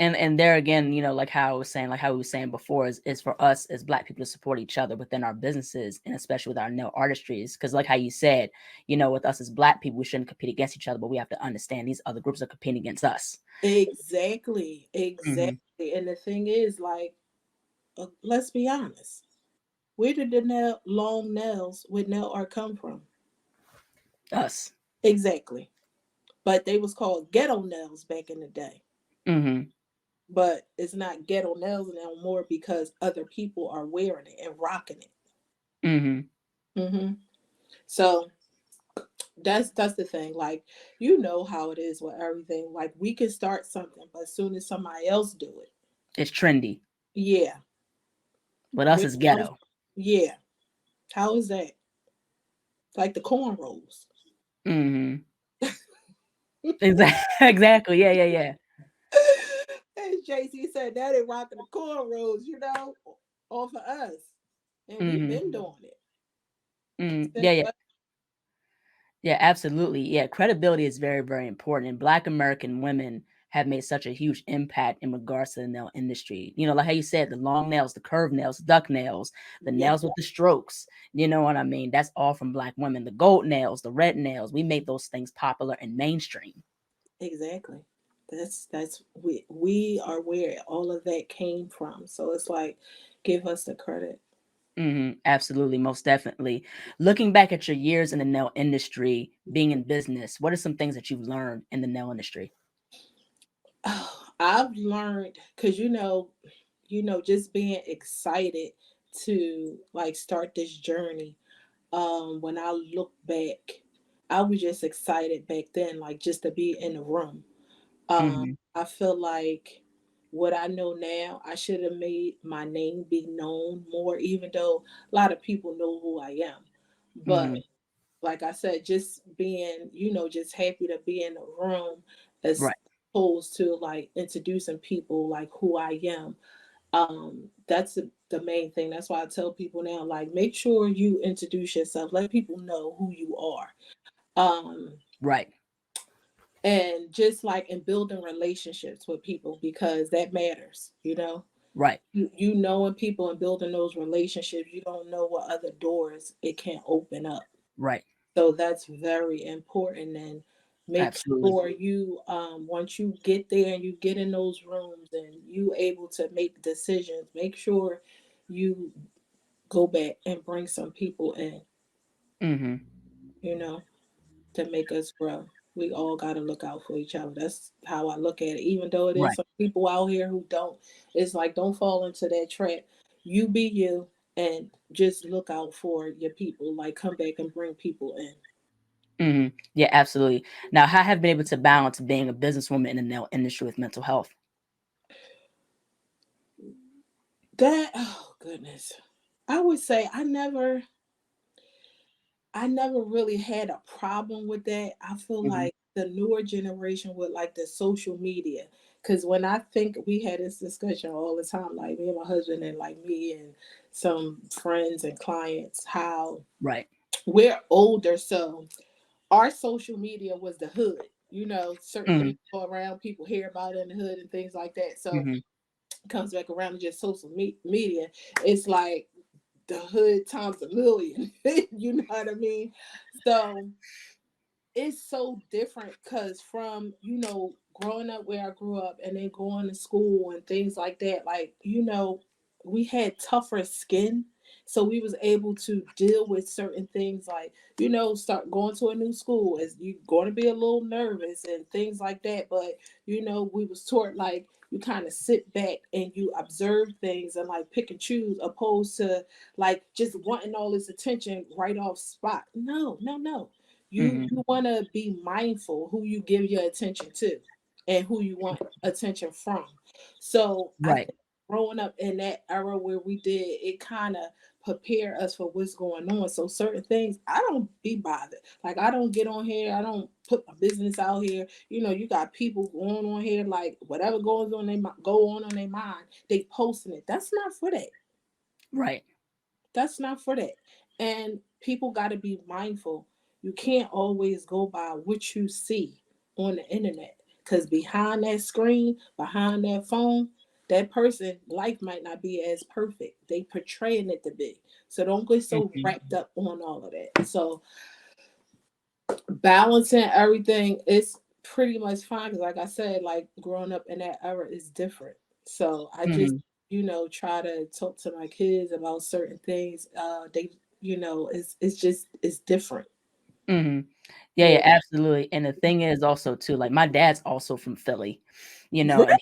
And there again, like how I was saying, like how we were saying before, is for us as Black people to support each other within our businesses, and especially with our nail artistries. Because like how you said, with us as Black people, we shouldn't compete against each other, but we have to understand these other groups are competing against us. Exactly, Hmm. exactly. And the thing is, like, let's be honest. Where did the long nails with nail art come from? Us. Exactly. But they was called ghetto nails back in the day. Hmm. But it's not ghetto nails anymore because other people are wearing it and rocking it. Hmm. hmm So that's the thing. Like, you know how it is with everything. Like, we can start something, but as soon as somebody else do it, It's trendy. yeah, With us, we're it's the ones. ghetto. Yeah, how is that? Like the cornrows. Hmm. Exactly. Exactly. Yeah. Yeah. Yeah. As JC said, that they rocking the cornrows, off of us, and we've Hmm. been doing it since Yeah. Yeah. what? Yeah, absolutely. Yeah, credibility is very, very important. And Black American women have made such a huge impact in regards to the nail industry. Like how you said, the long nails, the curved nails, duck nails, the Yeah, nails with the strokes. You know what I mean? That's all from Black women. The gold nails, the red nails, we made those things popular and mainstream. exactly. That's we are where all of that came from. So it's like, give us the credit. Absolutely, most definitely. Looking back at your years in the nail industry, being in business, what are some things that you've learned in the nail industry? I've learned, because just being excited to like start this journey. When I look back, I was just excited back then, like just to be in the room. Hmm. I feel like what I know now, I should have made my name be known more, even though a lot of people know who I am. But Hmm. like I said, just being, just happy to be in the room, as Right, opposed to like introducing people like who I am. That's the main thing. That's why I tell people now, like, make sure you introduce yourself, let people know who you are. Um, right, and just like in building relationships with people, because that matters. right, You knowing people and building those relationships, you don't know what other doors it can open up. right. So that's very important. And Make Absolutely. sure you once you get there and you get in those rooms and you able to make decisions, make sure you go back and bring some people in, Mm-hmm. you know, to make us grow. We all got to look out for each other. That's how I look at it. Even though it is Right. some people out here who don't, it's like don't fall into that trap. You be you and just look out for your people. Like come back and bring people in. Mm-hmm. Yeah, absolutely. Now, how have you been able to balance being a businesswoman in the nail industry with mental health? That oh goodness. I would say I never really had a problem with that. I feel Mm-hmm. like the newer generation with like the social media. Cause when I think we had this discussion all the time, like me and my husband and like me and some friends and clients, how Right. we're older, so our social media was the hood. Certain Mm-hmm. things go around, people hear about it in the hood and things like that. So Mm-hmm. it comes back around to just social media. It's like the hood times a million. You know what I mean? So it's so different because from growing up where I grew up and then going to school and things like that, like we had tougher skin, so we was able to deal with certain things, like start going to a new school as you going to be a little nervous and things like that, but we was taught like you kind of sit back and you observe things and like pick and choose, opposed to like just wanting all this attention right off spot. No, no, no, you Mm-hmm. you want to be mindful who you give your attention to and who you want attention from. So I Right. think growing up in that era where we did, it kind of prepare us for what's going on. So certain things I don't be bothered. Like I don't get on here. I don't put my business out here. You got people going on here like whatever goes on they go on their mind. They posting it. That's not for that. Right. That's not for that. And people got to be mindful. You can't always go by what you see on the internet, because behind that screen, behind that phone, that person life might not be as perfect. They portraying it to be. So don't get so Mm-hmm. wrapped up on all of that. So balancing everything is pretty much fine, because like I said, like growing up in that era is different. So I just Mm-hmm. try to talk to my kids about certain things. They it's just it's different. Mm-hmm. Yeah, Yeah. yeah, absolutely. And the thing is also too, like my dad's also from Philly, and Really.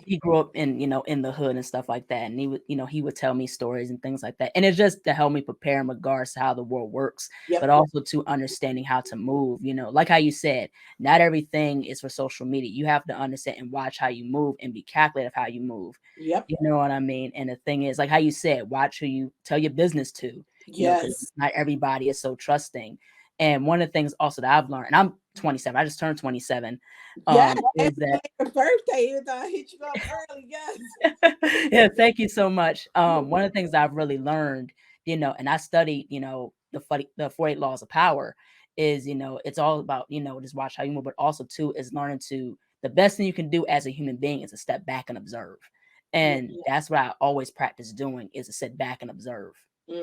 he grew up in the hood and stuff like that. And he would tell me stories and things like that. And it's just to help me prepare in regards to how the world works, but Yep. also to understanding how to move, like how you said, not everything is for social media. You have to understand and watch how you move and be calculated of how you move. Yep. You know what I mean? And the thing is, like how you said, watch who you tell your business to, because Yes. not everybody is so trusting. And one of the things also that I've learned, and I'm 27, I just turned 27, Yeah. is that Your birthday is I hit you up early. Yes. yeah, thank you so much. One of the things I've really learned, and I studied, the 48 laws of power is, it's all about, just watch how you move, but also too is learning to the best thing you can do as a human being is to step back and observe. Yeah. And that's what I always practice doing is to sit back and observe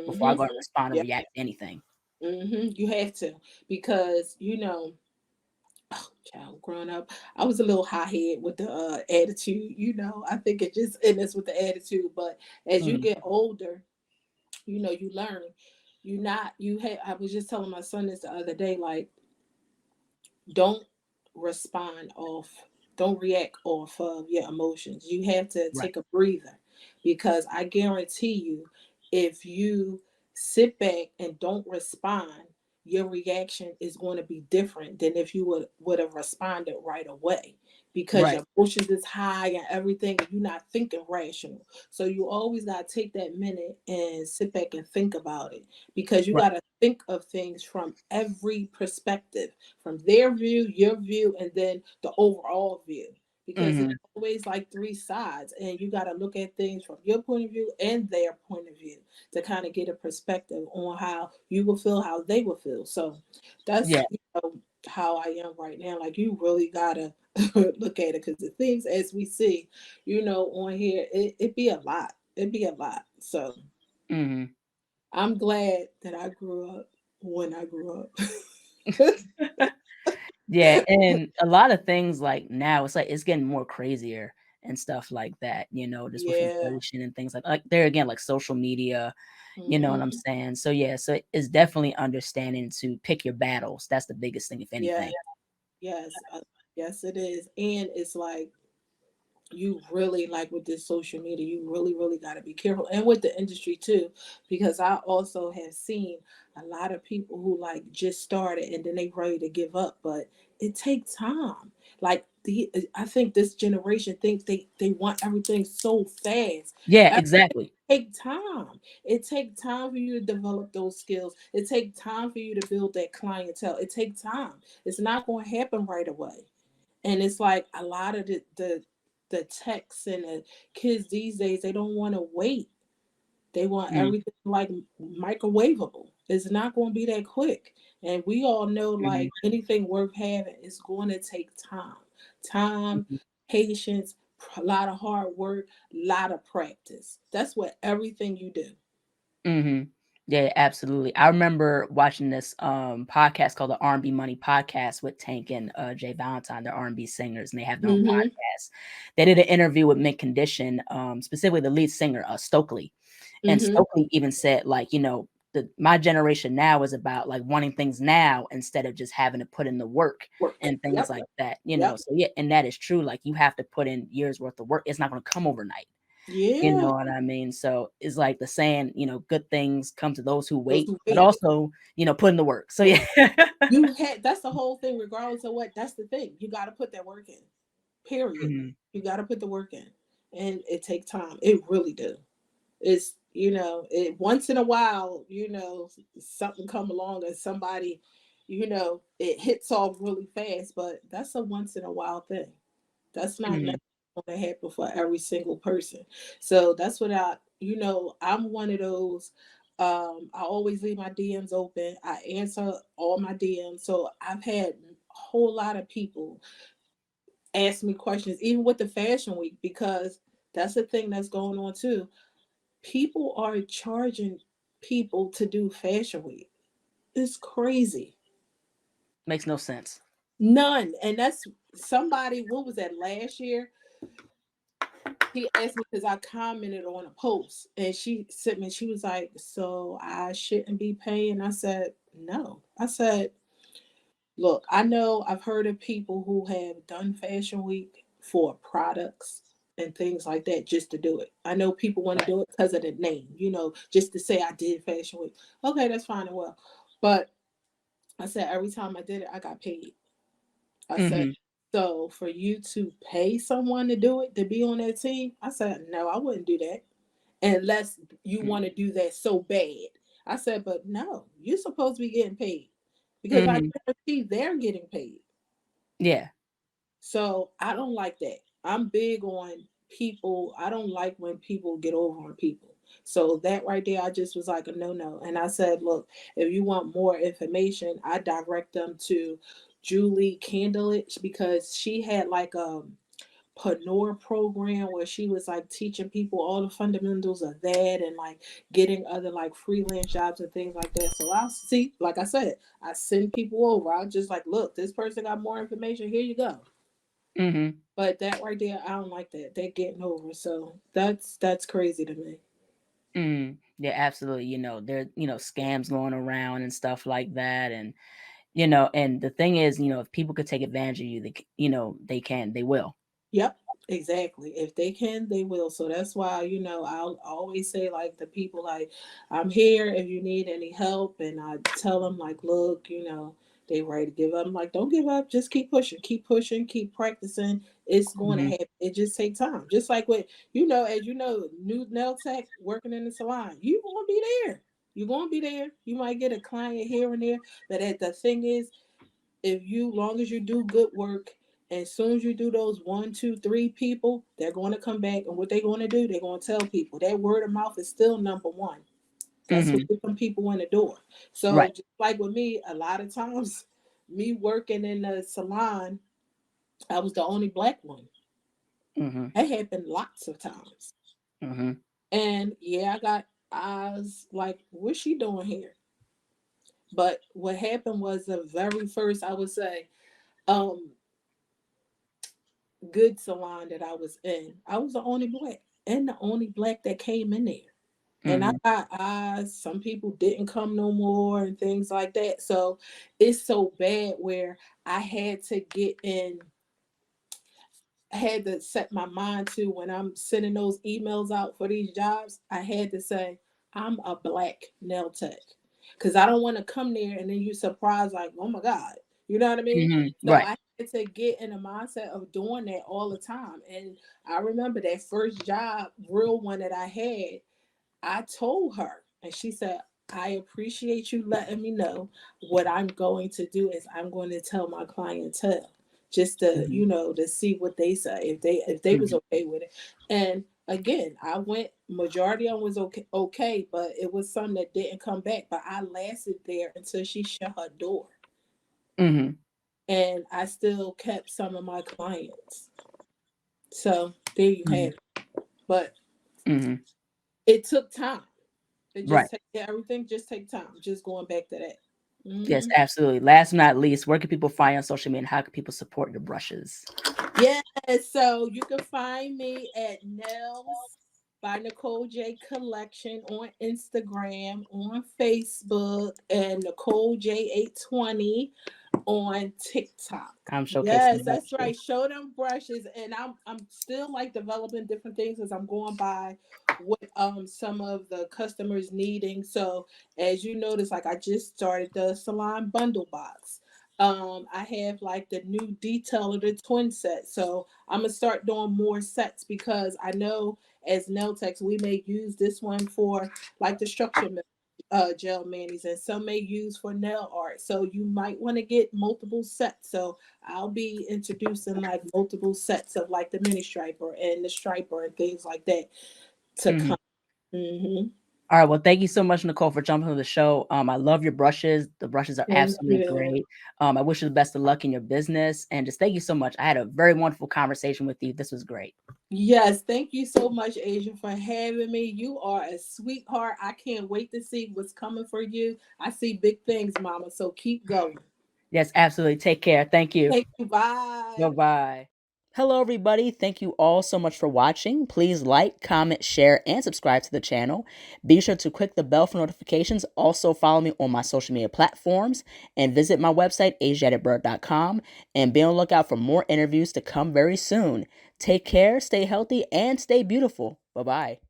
before I Mm-hmm. go and respond or Yeah. react to anything. Mm-hmm. You have to, because oh, child, growing up, I was a little hot head with the attitude. I think it just and it's with the attitude. But as you Mhm. get older, you learn. You not you had. I was just telling my son this the other day. Like, don't respond off. Don't react off of your emotions. You have to Right, take a breather, because I guarantee you, if you sit back and don't respond, your reaction is going to be different than if you would have responded right away, because right, your emotions is high and everything and you're not thinking rational. So you always got to take that minute and sit back and think about it, because you right. got to think of things from every perspective, from their view, your view, and then the overall view, because it's Mhm. always like three sides, and you got to look at things from your point of view and their point of view to kind of get a perspective on how you will feel, how they will feel. So that's Yeah. how I am right now. Like you really gotta look at it, because the things as we see, on here, it be a lot. It be a lot. So Mhm. I'm glad that I grew up when I grew up. Yeah, and a lot of things like now it's like it's getting more crazier and stuff like that, just with Yeah. inflation and things like there again, like social media, you know what I'm Hmm. saying? So yeah, so it's definitely understanding to pick your battles. That's the biggest thing, if Yeah. anything. Yes. Yes, it is. And it's like, you really, like with this social media, you really got to be careful, and with the industry too, because I also have seen a lot of people who like just started and then they ready to give up, but it takes time. Like I think this generation thinks they want everything so fast. Yeah, Everything exactly. take time. It takes time for you to develop those skills. It takes time for you to build that clientele. It takes time. It's not going to happen right away. And it's like a lot of the texts and the kids these days, they don't want to wait. They want Mhm, everything like microwavable. It's not going to be that quick. And we all know mhm, like anything worth having is going to take time. Time, mhm. patience, a lot of hard work, a lot of practice. That's what everything you do. Mhm. Yeah, absolutely. I remember watching this podcast called the R&B Money Podcast with Tank and Jay Valentine. They're R&B singers and they have their own Mhm. podcast. They did an interview with Mint Condition, specifically the lead singer, Stokely. And Mhm. Stokely even said, like, my generation now is about like wanting things now instead of just having to put in the work Work. and things Yep. like that. Yep. So yeah, and that is true. Like you have to put in years worth of work. It's not going to come overnight. You Yeah. know what I mean? So it's like the saying, good things come to those who Those wait, who but wait. also, put in the work. So yeah. You had That's the whole thing, regardless of what. That's the thing. You got to put that work in. Period. Mhm, You got to put the work in, and it takes time. It really do. It's it once in a while. Something come along and somebody, it hits off really fast, but that's a once in a while thing. That's not mhm, going to happen for every single person. So that's what I'm one of those. I always leave my DMs open. I answer all my DMs. So I've had a whole lot of people ask me questions, even with the fashion week, because that's the thing that's going on too. People are charging people to do fashion week. It's crazy. makes no sense. None. And that's somebody, what was that last year? She asked me because I commented on a post and she sent me, she was like, so I shouldn't be paying. I said, no. I said, look, I know I've heard of people who have done Fashion Week for products and things like that just to do it. I know people want to Right. do it because of the name, just to say I did Fashion Week. Okay, that's fine and well. But I said every time I did it, I got paid. I said, Mhm, so for you to pay someone to do it, to be on that team, I said, no, I wouldn't do that unless you mm, want to do that so bad. I said, but no, you're supposed to be getting paid because I mhm. guarantee they're getting paid. Yeah. So I don't like that. I'm big on people. I don't like when people get over on people. So that right there, I just was like a no. And I said, look, if you want more information, I direct them to Julie Candelich because she had like a Panora program where she was like teaching people all the fundamentals of that and like getting other like freelance jobs and things like that. So I'll see, like I said, I send people over. I'll just like, look, this person got more information. Here you go. Mhm. But that right there, I don't like that. They're getting over. So that's crazy to me. Mm. Yeah, absolutely. There, scams going around and stuff like that. And the thing is, if people could take advantage of you, they can, they will. Yep, exactly. If they can, they will. So that's why, I'll always say like the people like, I'm here if you need any help. And I tell them like, look, they ready to give up. I'm like, don't give up. Just keep pushing, keep practicing. It's going to Mhm, happen. It just takes time. Just like with, as you know, new nail tech working in the salon, you going to be there. You're going to be there. You might get a client here and there. But the thing is, if you long as you do good work, as soon as you do those 1 2 3 people, they're going to come back, and what they're going to do, they're going to tell people. That word of mouth is still number one. That's what mhm. gets some people in the door. So Right. just like with me, a lot of times me working in the salon, I was the only black one. Mhm, That happened lots of times. mhm, And yeah, I was like, what's she doing here? But what happened was the very first, I would say, um good salon that I was in. I was the only black and the only black that came in there. And I Mm-hmm. got eyes. Some people didn't come no more and things like that. So it's so bad where I had to get in, I had to set my mind to when I'm sending those emails out for these jobs, I had to say, I'm a black nail tech. Because I don't want to come there and then you surprised, like, oh my God. You know what I mean? Mm-hmm. So Right. I had to get in a mindset of doing that all the time. And I remember that first job, real one that I had, I told her, and she said, I appreciate you letting me know. What I'm going to do is I'm going to tell my clientele just to, Mm-hmm. to see what they say, if they was Mm-hmm. okay with it. And again, I went, majority of them was okay, but it was some that didn't come back. But I lasted there until she shut her door. Mm-hmm. And I still kept some of my clients. So there you have it. But Mm-hmm. it took time. It Right. just everything just take time. Just going back to that. Yes, Hmm. absolutely. Last but not least, where can people find you on social media and how can people support your brushes? Yeah, so you can find me at Nails by Nicole J Collection on Instagram, on Facebook, and Nicole J 820 on TikTok. I'm showcasing Yes, the that's brushes. right. Show them brushes, and I'm still like developing different things as I'm going by what some of the customers needing. So as you notice, like I just started the salon bundle box. I have like the new detail of the twin set. So I'm gonna start doing more sets because I know as nail techs we may use this one for like the structure gel manis, and some may use for nail art. So you might want to get multiple sets. So I'll be introducing like multiple sets of like the mini striper and the striper and things like that to Mhm. come. Hmm. All right. Well, thank you so much, Nicole, for jumping on the show. I love your brushes. The brushes are Thank absolutely you. great. I wish you the best of luck in your business. And just thank you so much. I had a very wonderful conversation with you. This was great. Yes, thank you so much, Asia, for having me. You are a sweetheart. I can't wait to see what's coming for you. I see big things, Mama. So keep going. Yes, absolutely. Take care. Thank you. Thank you. Bye. Bye-bye. Hello, everybody. Thank you all so much for watching. Please like, comment, share, and subscribe to the channel. Be sure to click the bell for notifications. Also, follow me on my social media platforms and visit my website, ASIATHABIRD.com, and be on the lookout for more interviews to come very soon. Take care, stay healthy, and stay beautiful. Bye-bye.